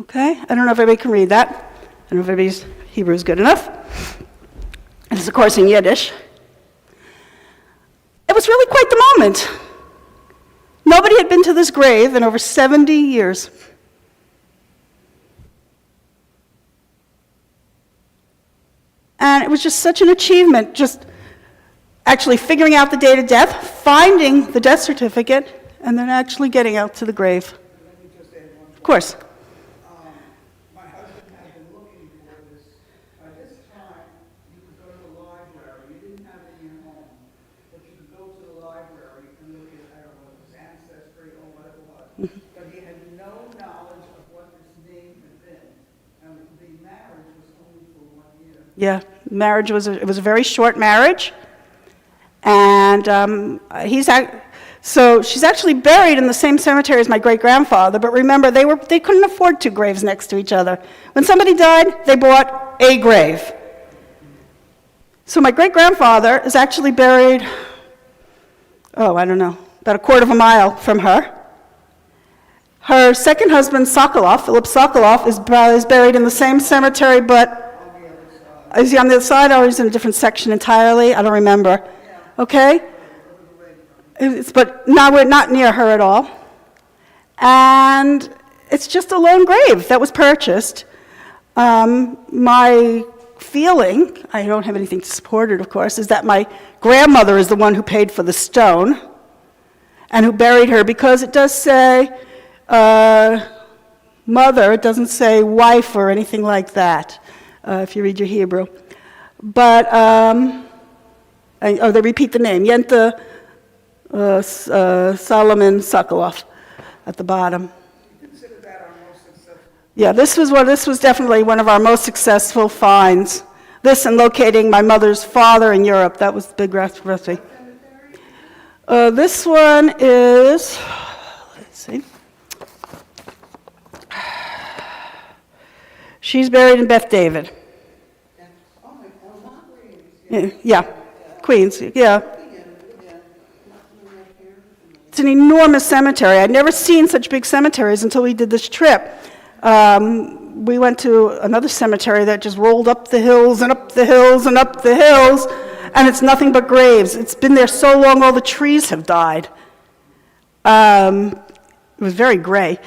Okay? I don't know if everybody can read that. I don't know if everybody's Hebrew is good enough. And it's, of course, in Yiddish. It was really quite the moment. Nobody had been to this grave in over 70 years. And it was just such an achievement, just actually figuring out the date of death, finding the death certificate, and then actually getting out to the grave. Let me just add one thing. Of course. My husband had been looking for this. By this time, you could go to the library. You didn't have it in your home, but you could go to the library and look at, I don't know, his ancestry or what it was. But he had no knowledge of what this name had been. And the marriage was only for 1 year. Yeah, marriage was it was a very short marriage. And so she's actually buried in the same cemetery as my great-grandfather, but remember, they couldn't afford two graves next to each other. When somebody died, they bought a grave. So my great-grandfather is actually buried, I don't know, about a quarter of a mile from her. Her second husband, Sokolov, Philip Sokolov, is buried in the same cemetery, but is he on the other side or is he in a different section entirely? I don't remember. Okay? But now we're not near her at all. And it's just a lone grave that was purchased. My feeling, I don't have anything to support it, of course, is that my grandmother is the one who paid for the stone and who buried her, because it does say mother, it doesn't say wife or anything like that, if you read your Hebrew. But, they repeat the name, Yenta Solomon Sokolov at the bottom. Consider that our most successful. Yeah, this was definitely one of our most successful finds. This and locating my mother's father in Europe, that was the big recipe. This one is, let's see. She's buried in Beth David. Yeah, Queens, yeah. It's an enormous cemetery. I'd never seen such big cemeteries until we did this trip. We went to another cemetery that just rolled up the hills and up the hills and up the hills, and it's nothing but graves. It's been there so long, all the trees have died. It was very gray.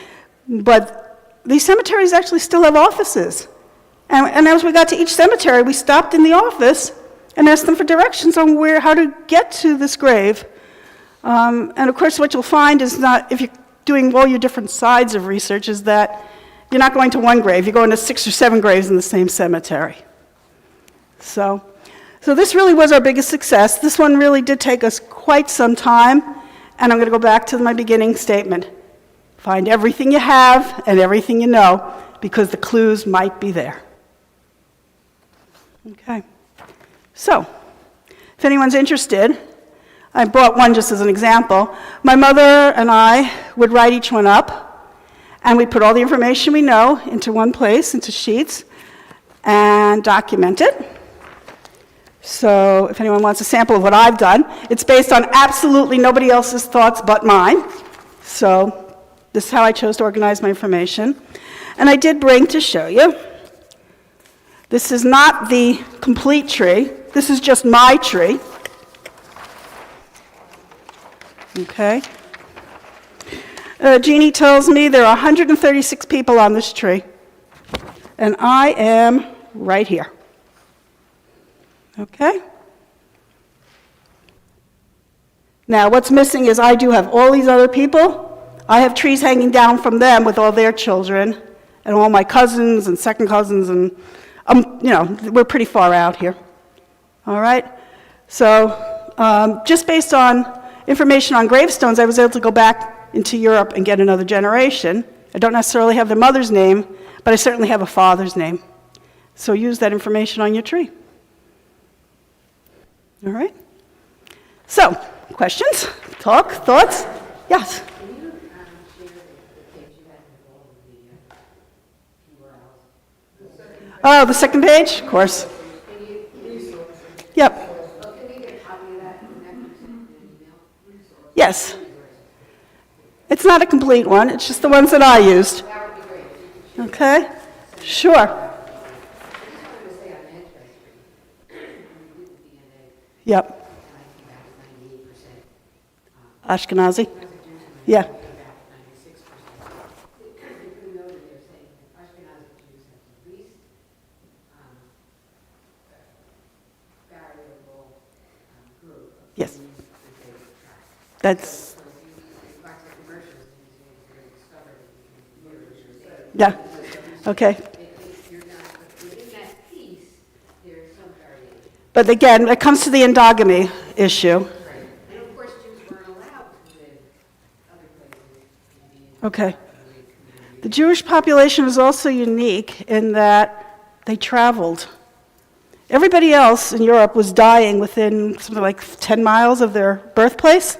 But these cemeteries actually still have offices. And as we got to each cemetery, we stopped in the office and asked them for directions on how to get to this grave. And of course, what you'll find is not, if you're doing all your different sides of research, is that you're not going to one grave, you're going to 6 or 7 graves in the same cemetery. So this really was our biggest success. This one really did take us quite some time, and I'm going to go back to my beginning statement. Find everything you have and everything you know, because the clues might be there. Okay. So, if anyone's interested, I brought one just as an example. My mother and I would write each one up, and we'd put all the information we know into one place, into sheets, and document it. So if anyone wants a sample of what I've done, it's based on absolutely nobody else's thoughts but mine. So this is how I chose to organize my information. And I did bring to show you. This is not the complete tree. This is just my tree. Okay. Jeannie tells me there are 136 people on this tree, and I am right here. Okay? Now, what's missing is I do have all these other people. I have trees hanging down from them with all their children, and all my cousins and second cousins, and, we're pretty far out here. All right? So, just based on information on gravestones, I was able to go back into Europe and get another generation. I don't necessarily have the mother's name, but I certainly have a father's name. So use that information on your tree. All right? So, questions? Talk? Thoughts? Yes? Can you share the page you had with all of the URLs? Oh, the second page? Of course. Can you, Yep. oh, can we get a copy of that and that you send in an email? Yes. It's not a complete one. It's just the ones that I used. That would be great. Okay? Sure. I just wanted to say on Ancestry, when we did the DNA, Yep. and I came back with 98%. Ashkenazi? As a Jew, Yeah. I came back with 96%. Because they couldn't know that they're saying that Ashkenazi Jews have the least variable group of Yes. genes that they would track. That's, So if you watch the commercials, and you see they're discovered in yeah. Okay. you're not, but within that piece, there's some variation. But again, it comes to the endogamy issue. Right. And of course, Jews weren't allowed to live other places in the Okay. community. The Jewish population was also unique in that they traveled. Everybody else in Europe was dying within something like 10 miles of their birthplace.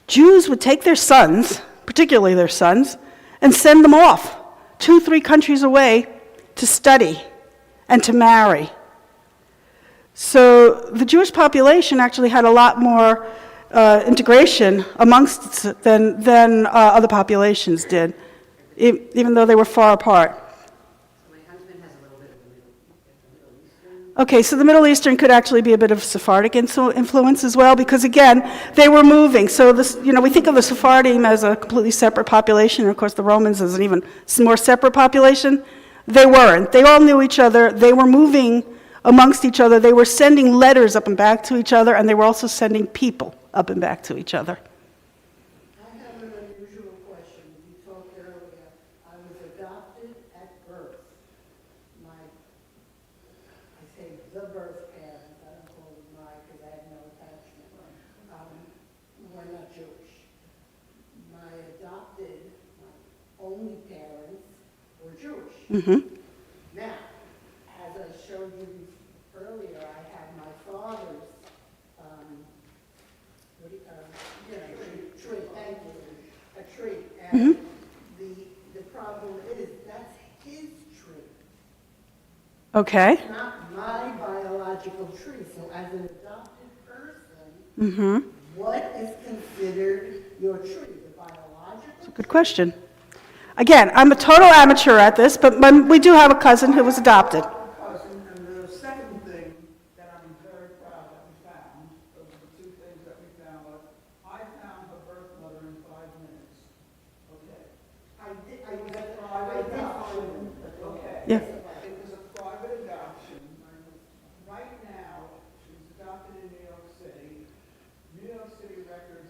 Jews would take their sons, particularly their sons, and send them off 2-3 countries away to study and to marry. So the Jewish population actually had a lot more integration amongst it than other populations did, even though they were far apart. So my husband has a little bit of the Middle Eastern. Okay, so the Middle Eastern could actually be a bit of Sephardic influence as well, because again, they were moving. So this, we think of the Sephardim as a completely separate population, and of course the Romans as an even more separate population. They weren't. They all knew each other. They were moving amongst each other. They were sending letters up and back to each other, and they were also sending people up and back to each other. I have an unusual question. You talked earlier, I was adopted at birth. I say the birth parents, I don't call them my, because I have no attachment. We're not Jewish. My only parents were Jewish. Mm-hmm. Now, as I showed you earlier, I have my father's, tree, thank you, a tree. And the problem is, that's his tree, Okay. not my biological tree. So as an adopted person, Mm-hmm. what is considered your tree? The biological? Good question. Again, I'm a total amateur at this, but we do have a cousin who was adopted. Cousin, and the second thing that I'm very proud that we found, those are the two things that we found, was I found her birth mother in 5 minutes. Okay. I was a private adoption. Okay. Yeah. It was a private adoption. Right now, she's adopted in New York City. New York City records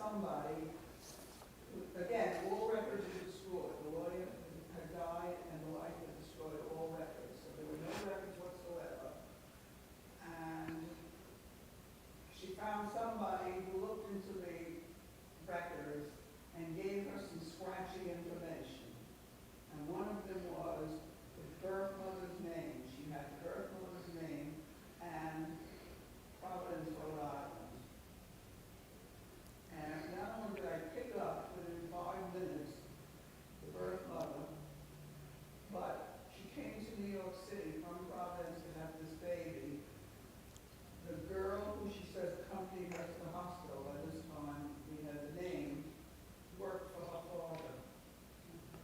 somebody, again, all records are destroyed. The lawyer had died and the wife had destroyed all records. So there were no records whatsoever. And she found somebody who looked into the records and gave her some scratchy information. And one of them was the birth mother's name. She had the birth mother's name and Providence, Rhode Island. And not only did I pick up within 5 minutes the birth mother, but she came to New York City from Providence to have this baby. The girl who she says accompanied her to the hospital, by this time we had the name, worked for her father.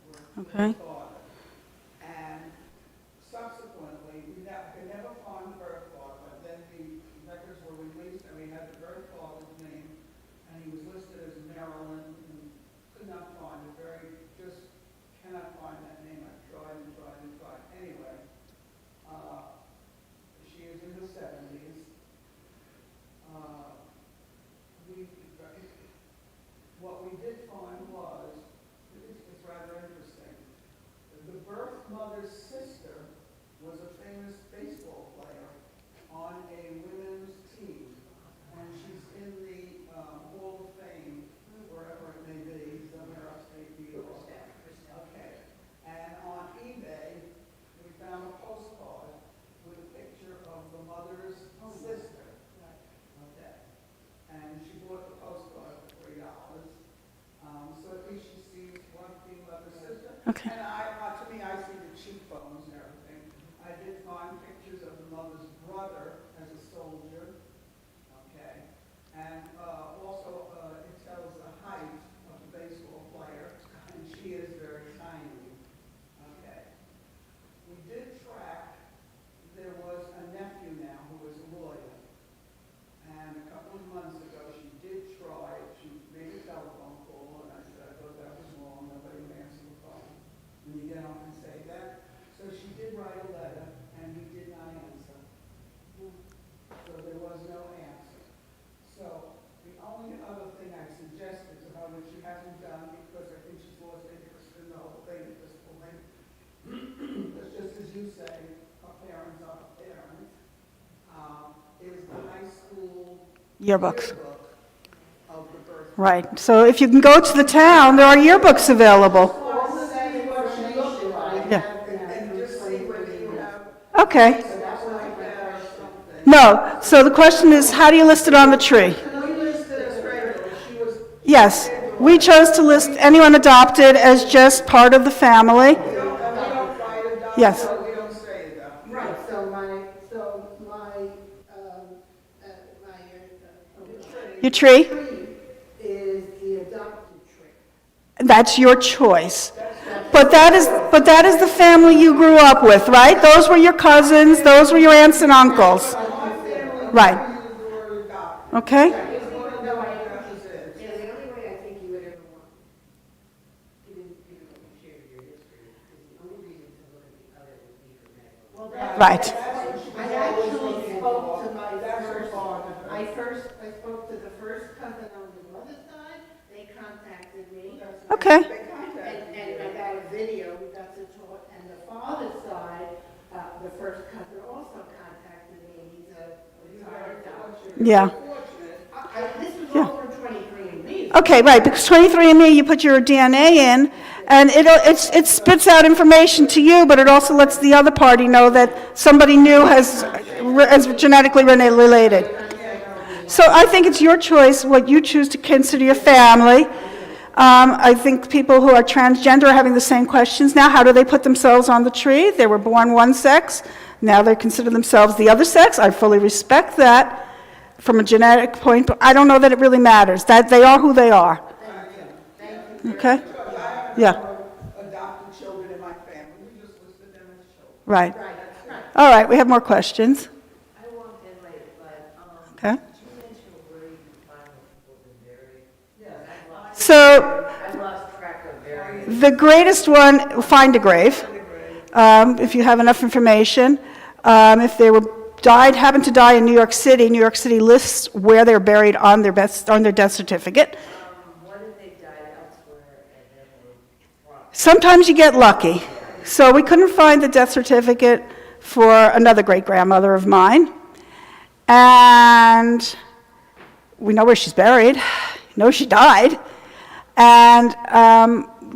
Worked for her Okay. father. And subsequently, we could never find the birth father, but then the records were released and we had the birth father's name, and he was listed as Maryland, and could not find it, just cannot find that name. I've tried and tried and tried. Anyway, she is in her 70s. We, what we did find was, it's rather interesting, the birth mother's sister was a famous baseball player on a women's team, and she's in the Hall of Fame, wherever it may be, somewhere upstate New York. Okay. And on eBay, we found a postcard with a picture of the mother's sister. Okay. And she bought the postcard for $3. So at least she sees one female of her sister. Okay. And to me, I see the cheekbones and everything. I did find pictures of the mother's brother as a soldier. Okay. And also, it tells the height of the baseball player, and she is very tiny. Okay. We did track, there was a nephew now who was a lawyer. And a couple of months ago, she did try, she made a telephone call, and I said, I thought that was wrong, nobody would answer the phone. And you get on and say that. So she did write a letter, and he did not answer. So there was no answer. So the only other thing I suggested to her, which she hasn't done, because I think she's lost interest in the whole thing at this point, but just as you say, her parents are her parents, is the high school Yearbooks. yearbook of the birth. Right. So if you can go to the town, there are yearbooks available. All the same what she looked like. Yeah. And just see whether you have, Okay. that's like that or something. No. So the question is, how do you list it on the tree? We listed as regular, she was. Yes. We chose to list anyone adopted as just part of the family. We don't fight it down, Yes. so we don't say it down. Right, so my Your tree? tree is the adopted tree. That's your choice. But that is the family you grew up with, right? Those were your cousins, those were your aunts and uncles. My family Right. uses the word adopted. Okay? It's one of the references. Yeah, the only way I think you would ever want, given what you shared in your history, is the only reason to look at the other would be for medical. Well, Right. I actually spoke to my I spoke to the first cousin on the mother's side, they contacted me. Okay. And I got a video, we got to talk, and the father's side, the first cousin also contacted me, and he's a retired doctor. Yeah. This was all from 23andMe. Okay, right, because 23andMe, you put your DNA in, and it spits out information to you, but it also lets the other party know that somebody new is genetically related. So I think it's your choice what you choose to consider your family. I think people who are transgender are having the same questions now. How do they put themselves on the tree? They were born one sex, now they consider themselves the other sex. I fully respect that from a genetic point, but I don't know that it really matters, that they are who they are. Okay? Yeah, Adopted children in my family, we just listed them as children. right. All right, we have more questions. I walked in late, but, Okay. did you mention where you can find where people have been buried? Yes. So I lost track of burying. the greatest one, find a grave, if you have enough information. If they happened to die in New York City lists where they're buried on their death certificate. Sometimes you get lucky. So we couldn't find the death certificate for another great-grandmother of mine. And we know where she's buried. Know she died. And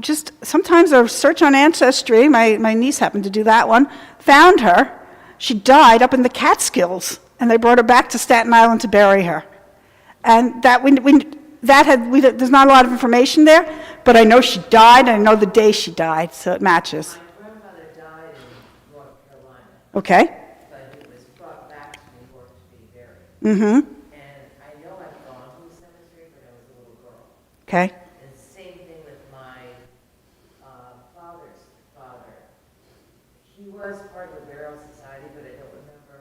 just sometimes a search on Ancestry, my niece happened to do that one, found her. She died up in the Catskills, and they brought her back to Staten Island to bury her. And there's not a lot of information there, but I know she died, and I know the day she died, so it matches. My grandmother died in North Carolina, Okay? but it was brought back to New York to be buried. Mm-hmm. And I know I've gone to the cemetery when I was a little girl. Okay. And same thing with my father's father. He was part of the burial society, but I don't remember.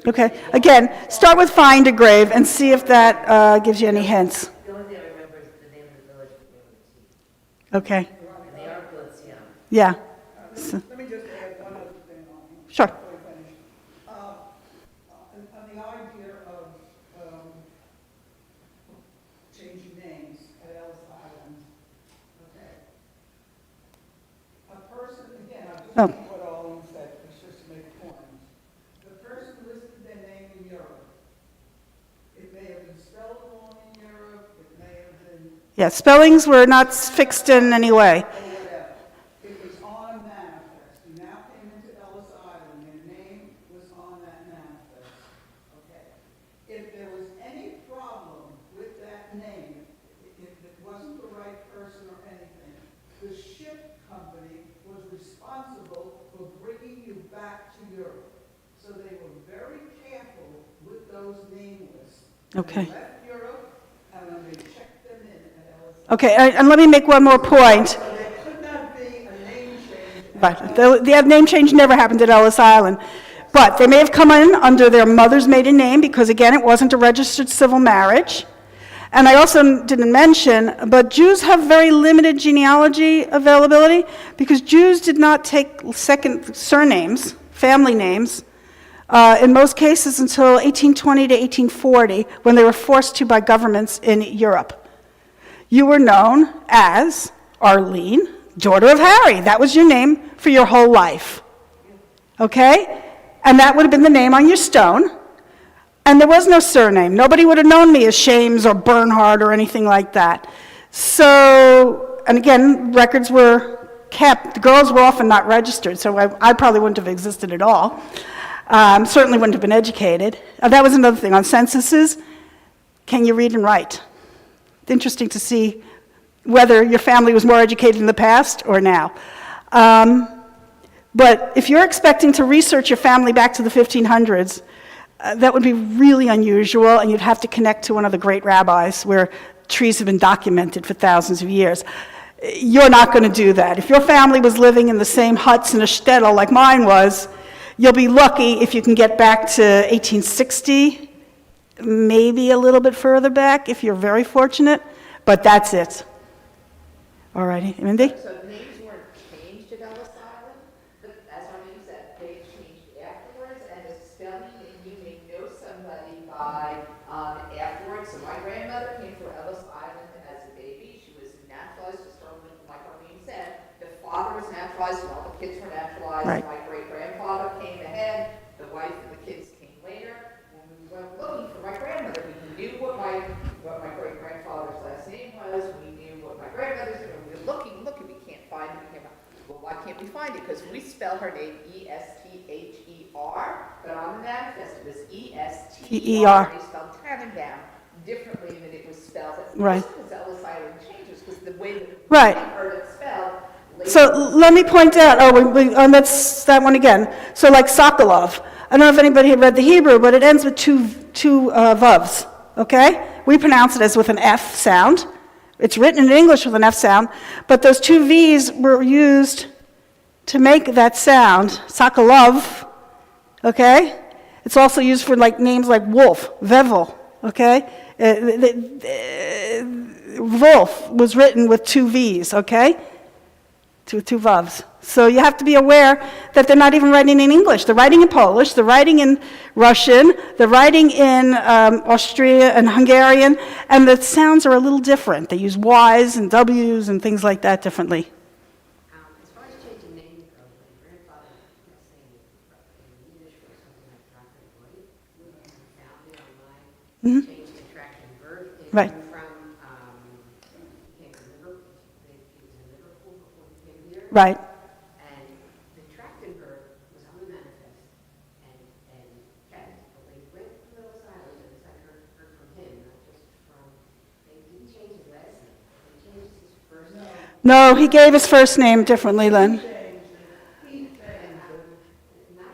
Okay. Again, start with find a grave and see if that gives you any hints. The only thing I remember is the name of the village began with a T. Okay. And they are Galician. Yeah. Let me just add one other thing on here. Sure. Before we finish. On the idea of changing names at Ellis Island, okay? A person, again, I just Oh. repeat what all you said, it's just to make a point. The person listed their name in Europe. It may have been spelled wrong in Europe, it may have been Yeah, spellings were not fixed in any way. or whatever. It was on a manifest. You now came into Ellis Island, your name was on that manifest. Okay. If there was any problem with that name, if it wasn't the right person or anything, the ship company was responsible for bringing you back to Europe. So they were very careful with those name lists. Okay. They left Europe, and when they checked them in at Ellis Island, Okay, and let me make one more point. so there could not be a name change. But the name change never happened at Ellis Island. But they may have come in under their mother's maiden name because, again, it wasn't a registered civil marriage. And I also didn't mention, but Jews have very limited genealogy availability because Jews did not take second surnames, family names, in most cases until 1820 to 1840 when they were forced to by governments in Europe. You were known as Arlene, daughter of Harry. That was your name for your whole life. Okay? And that would have been the name on your stone. And there was no surname. Nobody would have known me as Shames or Bernhard or anything like that. So, and again, records were kept. The girls were often not registered, so I probably wouldn't have existed at all. Certainly wouldn't have been educated. That was another thing. On censuses, can you read and write? Interesting to see whether your family was more educated in the past or now. But if you're expecting to research your family back to the 1500s, that would be really unusual, and you'd have to connect to one of the great rabbis where trees have been documented for thousands of years. You're not going to do that. If your family was living in the same huts in a shtetl like mine was, you'll be lucky if you can get back to 1860, maybe a little bit further back if you're very fortunate, but that's it. All righty, Mindy? So names weren't changed at Ellis Island, but as Arlene said, they changed afterwards, and the spelling, and you may know somebody by afterwards. So my grandmother came to Ellis Island as a baby. She was naturalized, just like Arlene said. The father was naturalized, and all the kids were naturalized. Right. My great-grandfather came ahead, the wife and the kids came later. When we went looking for my grandmother, we knew what my great-grandfather's last name was. We knew what my grandmother's name was. We were looking, we can't find it. We came up, well, why can't we find it? Because we spell her name E-S-T-H-E-R, but on the manifest it was E-S-T-E-R. They spelled Tannenbaum differently than it was spelled. Right. Because Ellis Island changes, because the way that Right. we heard it spelled. So let me point out, that's that one again. So like Sokolov, I don't know if anybody had read the Hebrew, but it ends with two vavs, okay? We pronounce it as with an F sound. It's written in English with an F sound, but those two V's were used to make that sound, Sokolov, okay? It's also used for like names like Wolf, Vevel, okay? Wolf was written with two V's, okay? Two vavs. So you have to be aware that they're not even writing in English. They're writing in Polish, they're writing in Russian, they're writing in Austria and Hungarian, and the sounds are a little different. They use Y's and W's and things like that differently. changed to Trachtenberg. They Right. came from, he came from Liverpool, he was in Liverpool before he came here. Right. And the Trachtenberg was on the manifest, and kept, but they went to Ellis Island, and I heard from him, not just from, they didn't change his last name, they changed his first name. No, he gave his first name differently, Lynn. Not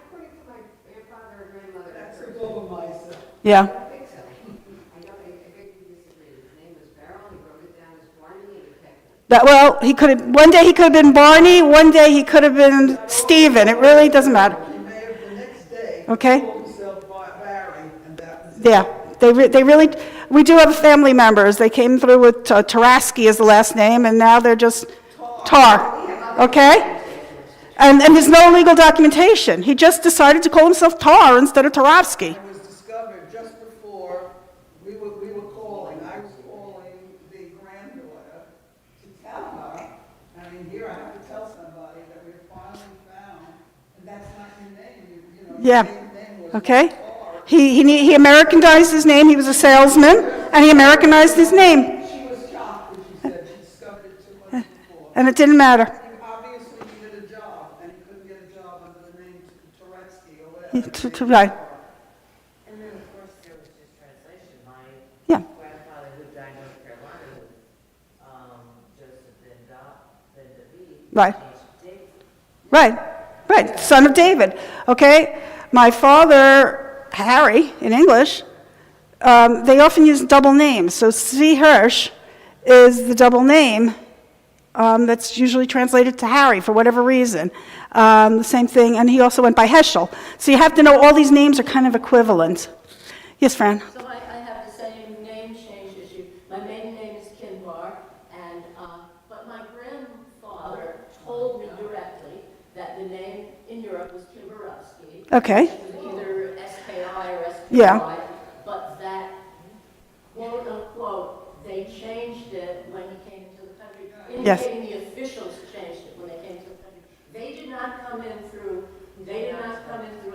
according to my grandfather or grandmother. That's a Bürgermeister. Yeah. I don't think so. I think we disagree. His name was Beryl, he wrote it down as Barney, and he kept it. That, well, he could have, one day he could have been Barney, one day he could have been Stephen. It really doesn't matter. He may have the next day. Okay. Called himself Barry, and that was it. Yeah, they really, we do have family members. They came through with Taraski as the last name, and now they're just Tar, okay? And there's no legal documentation. He just decided to call himself Tar instead of Tarovsky. It was discovered just before we were calling. I was calling the granddaughter to tell her, I mean, here I have to tell somebody that we finally found, and that's not your name, you know. Yeah. Your name was Okay? Tar. He Americanized his name. He was a salesman, and he Americanized his name. She was shocked when she said she discovered it 2 months before. And it didn't matter. He obviously needed a job, and he couldn't get a job under the name Turetsky or whatever. Right. And then, of course, there was just translation. My Yeah. grandfather who died in North Carolina was Joseph Ben David. Right. Changed David. Right, right, son of David, okay? My father, Harry, in English, they often use double names. So C. Hirsch is the double name that's usually translated to Harry for whatever reason. The same thing, and he also went by Heschel. So you have to know all these names are kind of equivalent. Yes, Fran? So I have the same name change issue. My maiden name is Kinvar, and, but my grandfather told me directly that the name in Europe was Kimborowski. Okay. It was either SKI or SPI. Yeah. But that, quote unquote, they changed it when he came into the country. Yes. Indicating the officials changed it when they came to the country. They did not come in through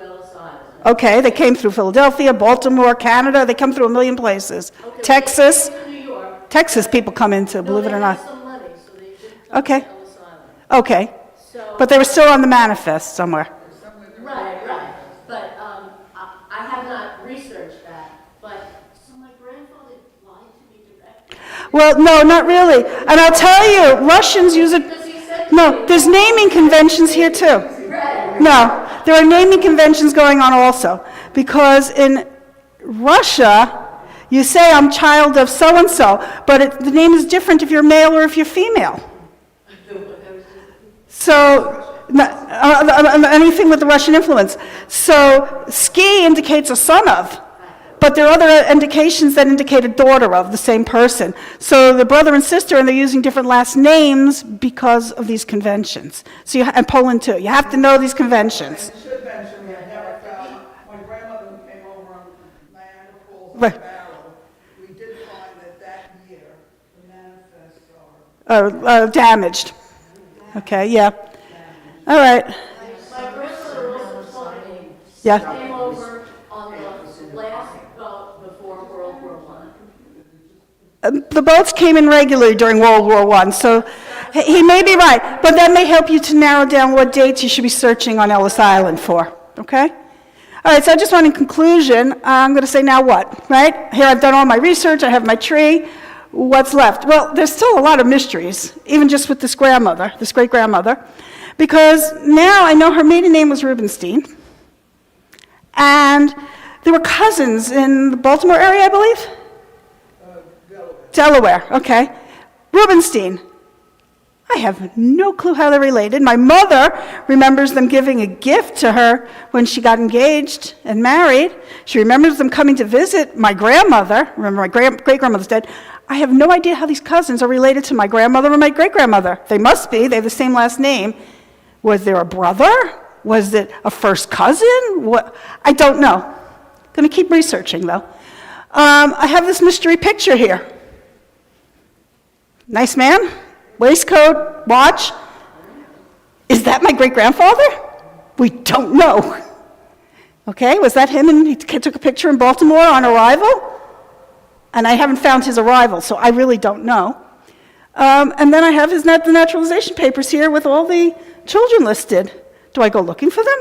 Ellis Island. Okay, they came through Philadelphia, Baltimore, Canada. They come through a million places. Okay, Texas. They came to New York. Texas people come into, believe it or No, not. they had some money, so they didn't come Okay. to Ellis Island. Okay, So, but they were still on the manifest somewhere. right. But I have not researched that. But so my grandfather lied to me directly. Well, no, not really. And I'll tell you, Russians use it. Because he said, No, there's naming conventions here too. right. No, there are naming conventions going on also. Because in Russia, you say, I'm child of so-and-so, but the name is different if you're male or if you're female. So, anything with the Russian influence. So, ski indicates a son of, but there are other indications that indicate a daughter of the same person. So, the brother and sister, and they're using different last names because of these conventions. So, and Poland too. You have to know these conventions. And you should mention, we had never found, my grandmother who came over on Niagara Falls on Right. Barrow, we did find that year, the manifests are Damaged. Okay, yeah. All right. My grandmother also told me Yeah. he came over on the last boat before World War I. The boats came in regularly during World War I, so he may be right, but that may help you to narrow down what dates you should be searching on Ellis Island for, okay? All right, so I just want in conclusion, I'm going to say now what, right? Here I've done all my research, I have my tree. What's left? Well, there's still a lot of mysteries, even just with this grandmother, this great-grandmother, because now I know her maiden name was Rubenstein, and they were cousins in the Baltimore area, I believe? Delaware, okay. Rubenstein. I have no clue how they're related. My mother remembers them giving a gift to her when she got engaged and married. She remembers them coming to visit my grandmother. Remember, my great-grandmother's dead. I have no idea how these cousins are related to my grandmother or my great-grandmother. They must be. They have the same last name. Was there a brother? Was it a first cousin? What? I don't know. Going to keep researching, though. I have this mystery picture here. Nice man, waistcoat, watch. Is that my great-grandfather? We don't know. Okay, was that him and he took a picture in Baltimore on arrival? And I haven't found his arrival, so I really don't know. And then I have the naturalization papers here with all the children listed. Do I go looking for them?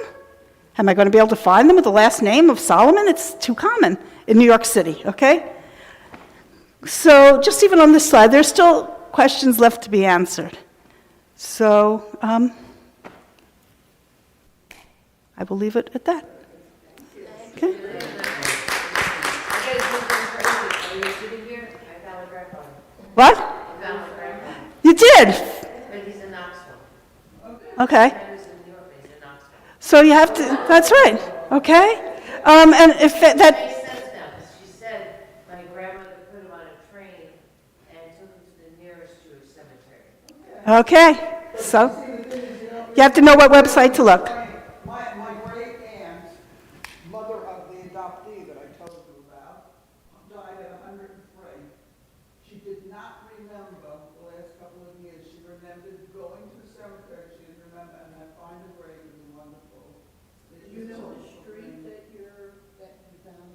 Am I going to be able to find them with the last name of Solomon? It's too common in New York City, okay? So just even on this slide, there's still questions left to be answered. So I will leave it at that. Okay? I gotta do this for you. Are you sitting here? I found a grandpa. What? I found a grandpa. You did? But he's in Knoxville. Okay. I was in New York, but he's in Knoxville. So you have to, that's right, okay? And if It that, makes sense now, because she said my grandmother put him on a train and took him to the nearest Jewish cemetery. okay, so you have to know what website to look. My great aunt, mother of the adoptee that I told you about, died at 103. She did not remember the last couple of years. She remembered going to the cemetery. She didn't remember, and I find the grave is wonderful. You know the street that you found?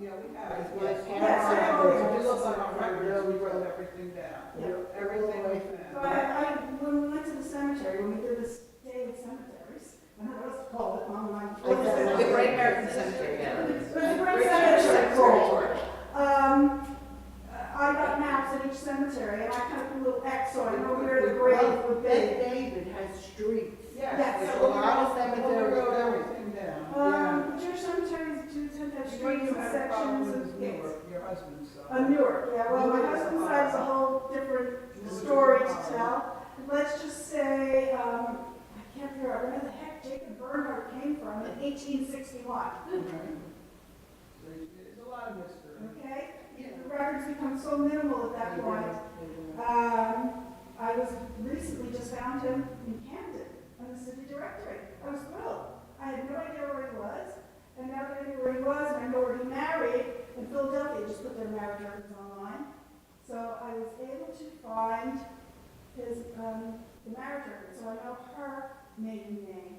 Yeah, we have. It's Yes. my Yes, I parents' know. records. If you look on our records, we wrote everything down. Yeah. Everything we So found. when we went to the cemetery, when we did this day of cemeteries, I don't know what to call it, Mom, The Great American Cemetery, yeah. It was a great cemetery called. I got maps at each cemetery, and I kind of put a little X so I know where the grave would Beth be. David has streets. Yes. Yes, A lot of we cemeteries wrote do. everything down. Yeah. Jewish cemeteries do tend to have The streets and one you had a problem sections with is and gates. Newark, your husband's side. Newark, yeah, well, my husband's side is a whole different story to tell. Let's just say, I can't figure out where the heck Jacob Bernhardt came from in 1861, There's a lot of mystery. okay? The records become so minimal at that point. I was recently just found him in Camden, on the city directory. I was thrilled. I had no idea where he was, and now that I know where he was, and I know where he married, in Philadelphia, just put their marriage records online. So I was able to find his, the marriage record, so I know her maiden name.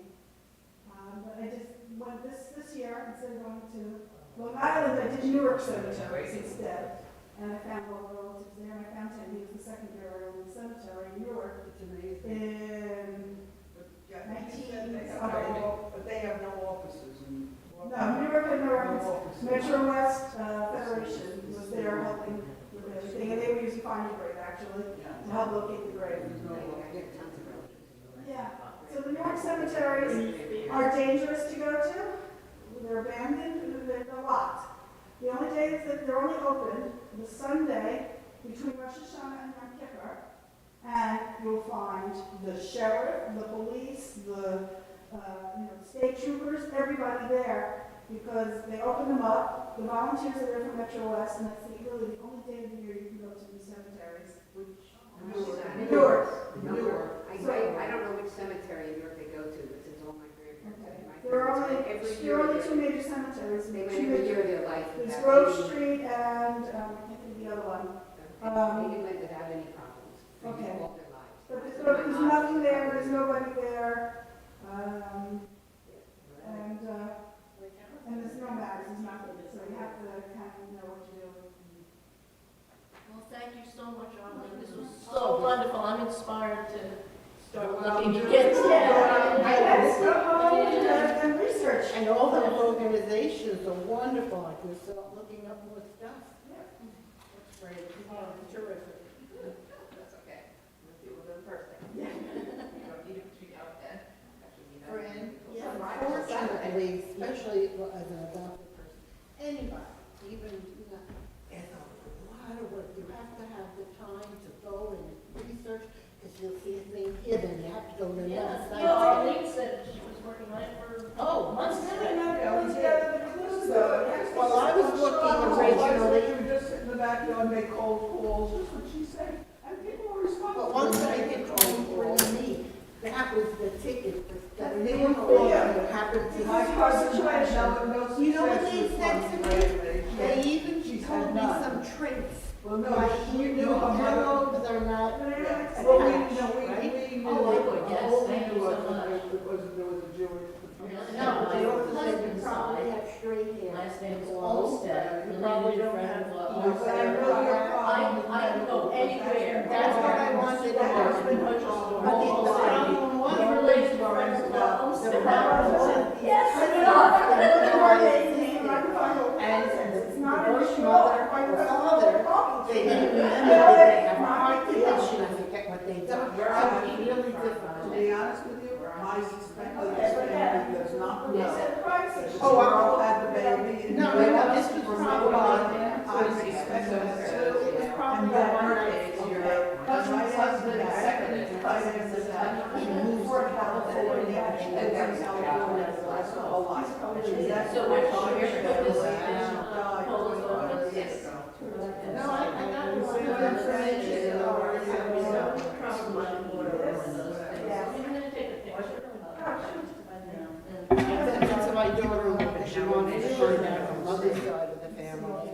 But I just went this year, instead of going to Long Island, I did Newark Cemetery instead. And I found all the relatives there, and I found him, he was the second burial in the cemetery in Newark. It's amazing. In, But yeah, you said they have no offices in. no, Newark had no records. offices. Metro West Federation was there helping with everything, and they were using Find a Grave, actually, to help locate the grave. There's no I office. get tons of relatives in the Yeah, so the Newark cemeteries are dangerous to go to. They're abandoned, they're a lot. The only days that they're only open, the Sunday between Rosh Hashanah and Yom Kippur, and you'll find the sheriff, the police, the state troopers, everybody there, because they open them up. The volunteers are there from Metro West, and that's really the only day of the year you can go to these cemeteries. Newark. I don't know which cemetery in York they go to, but it's all my grandparents. My There are parents only, went every there year. are only two major cemeteries. They went Two every major- year of their life. There's without Grove any- Street and, I can't think of the other one. They went without any problems. They Okay. all their lives. But there's nothing there, there's nobody there, and there's no matters, there's nothing, so you have to kind of know what to do. Well, thank you so much, Arlene. This was so wonderful. I'm inspired to start looking again. Yes, go home and research. And all those organizations are wonderful, I can start looking up more stuff. That's great, terrific. That's okay. Let's do it first thing. You don't need to tweet out that. Actually, you know. Fran, Yeah. unfortunately, especially as an adopted person, anybody, even, it's a lot of work. You have to have the time to go and research, because you'll see his name here, then you have to go to another Yeah, site. Arlene said she was working on it for months. Well, I was looking originally, You would just sit in the backyard, make cold calls, that's what she said, and people were responsible. but once I did call me, that was the ticket, that And they they were were calling, clear. it happened to My my cousin had no You know what success they with said funds to me? graduation. They even She told said me none. some traits. Well, no, Like, she you knew know, her mother. catalogs are not Yeah. attached, Well, we knew, right? we knew. Oh, I would, yes. all we Thank knew you so was much. that there was a Jewish. No, they also said you Husband's probably side. have straight hair. Last name is Oh, Olmsted, you probably related don't friend have. of No, but I They didn't remember that they have a heart condition and forget what they done. So it's really difficult. To be honest with you, I suspect that this family does not know. Oh, I- Girl had the baby. and No, they no, left this was for probably- nobody. I suspect that too. It was probably And then one her night. Cousin's husband, seconded. She moved to California, and then California for the rest of her whole life. So we're talking about this Yes. No, I got a lot of information. I'm gonna take a picture. I said to my daughter, that she wanted to find out her mother's side of the family.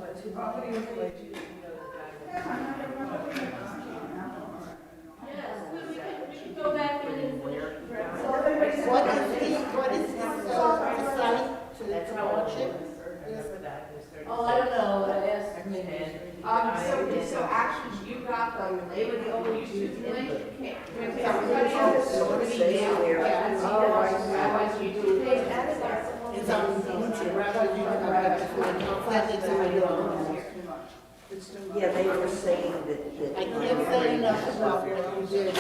Yes, we can go back and. What is the site to the township? Oh, I don't know, I asked me. So actually, you got them, they were the only two link, everybody else is already there. Otherwise, you do pay that. It's on YouTube, rather you send it to my daughter. Yeah, they were saying that. I can't say enough about what you did. I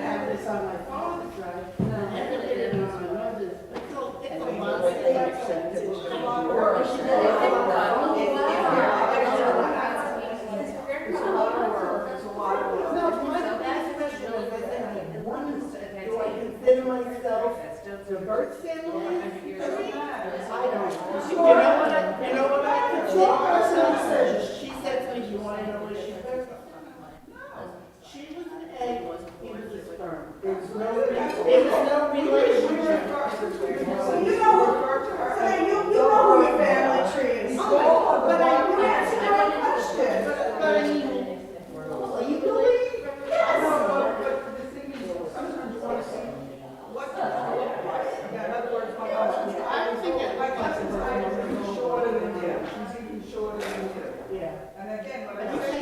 have this on my father's drive, and I put it on my mother's. It's a lot of things. It's a lot of work. It's a lot of work. It's a lot of work. No, my last question was, do I consider myself the birth family? I don't. You know what I consider myself? She said to me, you want to know what she was? No. She was an egg, he was a sperm. There was no relationship. You know your family tree is. But I'm asking her a question. But I mean, you believe? But the thing is, sometimes you want to see what the hell look like. Yeah, in other words, my cousin, I don't think it- my cousin's height is even shorter than you. She's even shorter than you. Yeah. And again, when But I you say, say,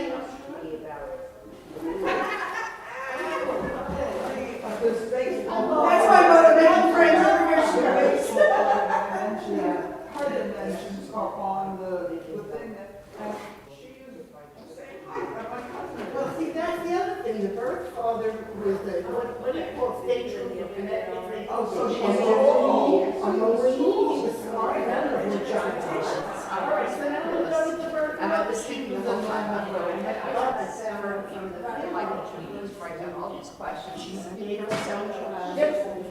the space. That's why mother making friends over your streets. Her dimensions are on the thing that, and she is the same height as my cousin. well, see, that's the other thing, the birth father was the, what do you call stature? Oh, so she's I'm over he was smart, I don't know what John did. All right, so now we'll go to the birth. And I was thinking the whole time, I love that Sarah from the like meetings, write down all these questions. Made herself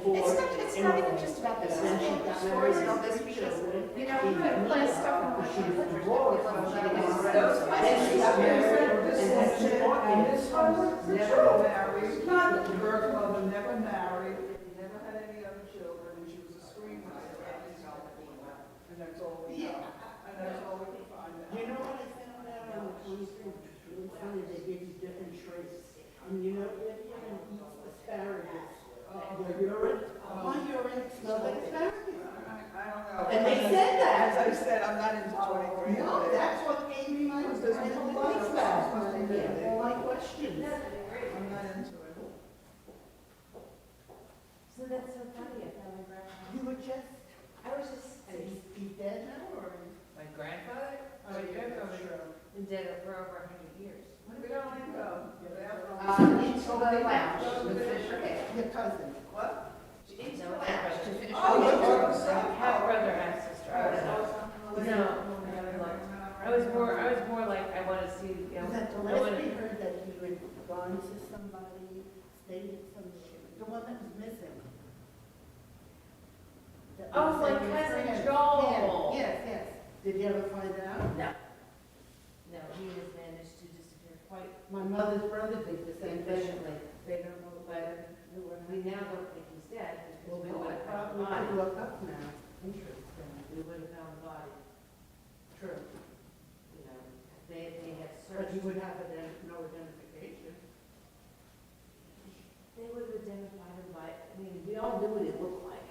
It's not even just about this, stories and all this, because, you know, we put plenty of stuff on those questions. And this husband never married, the birth mother never married, never had any other children, and she was a screenwriter at his home. And that's all we know. And that's all we can find out. You know what I found out on the 23rd, which is really funny, they give you different traits. And you know, if you're gonna eat asparagus, your urine, my urine smells like asparagus. I don't know. And they said that. As I said, I'm not into 23. No, that's what gave me my, Because there's no life all my questions. I'm not into it. So that's so funny, I found my grandfather. You were just, I was just, he's dead now, or? my grandfather? Oh, yeah, Been dead for over 100 years. we don't need to go. Into the lounge, the Fisher Head. Your cousin. What? Into the lounge to finish. Oh, the you're picture. Half brother, half sister. No, I was more like, I want to see, you know, Was that the I last wanna- we heard that you had gone to somebody, stayed at some, the one that was missing? That Oh, was my like your cousin friend. Joel. Yes, yes. Did you ever find out? No. No, he has managed to disappear quite My mother's brother did the same thing. efficiently. They don't know whether. We now don't think he's dead, Well, because we we would have found the probably could body. look up now. Interesting. We would have found the body, True. you know, they had But searched. you would have no identification. They would have identified him by, I mean, we all knew what he looked like.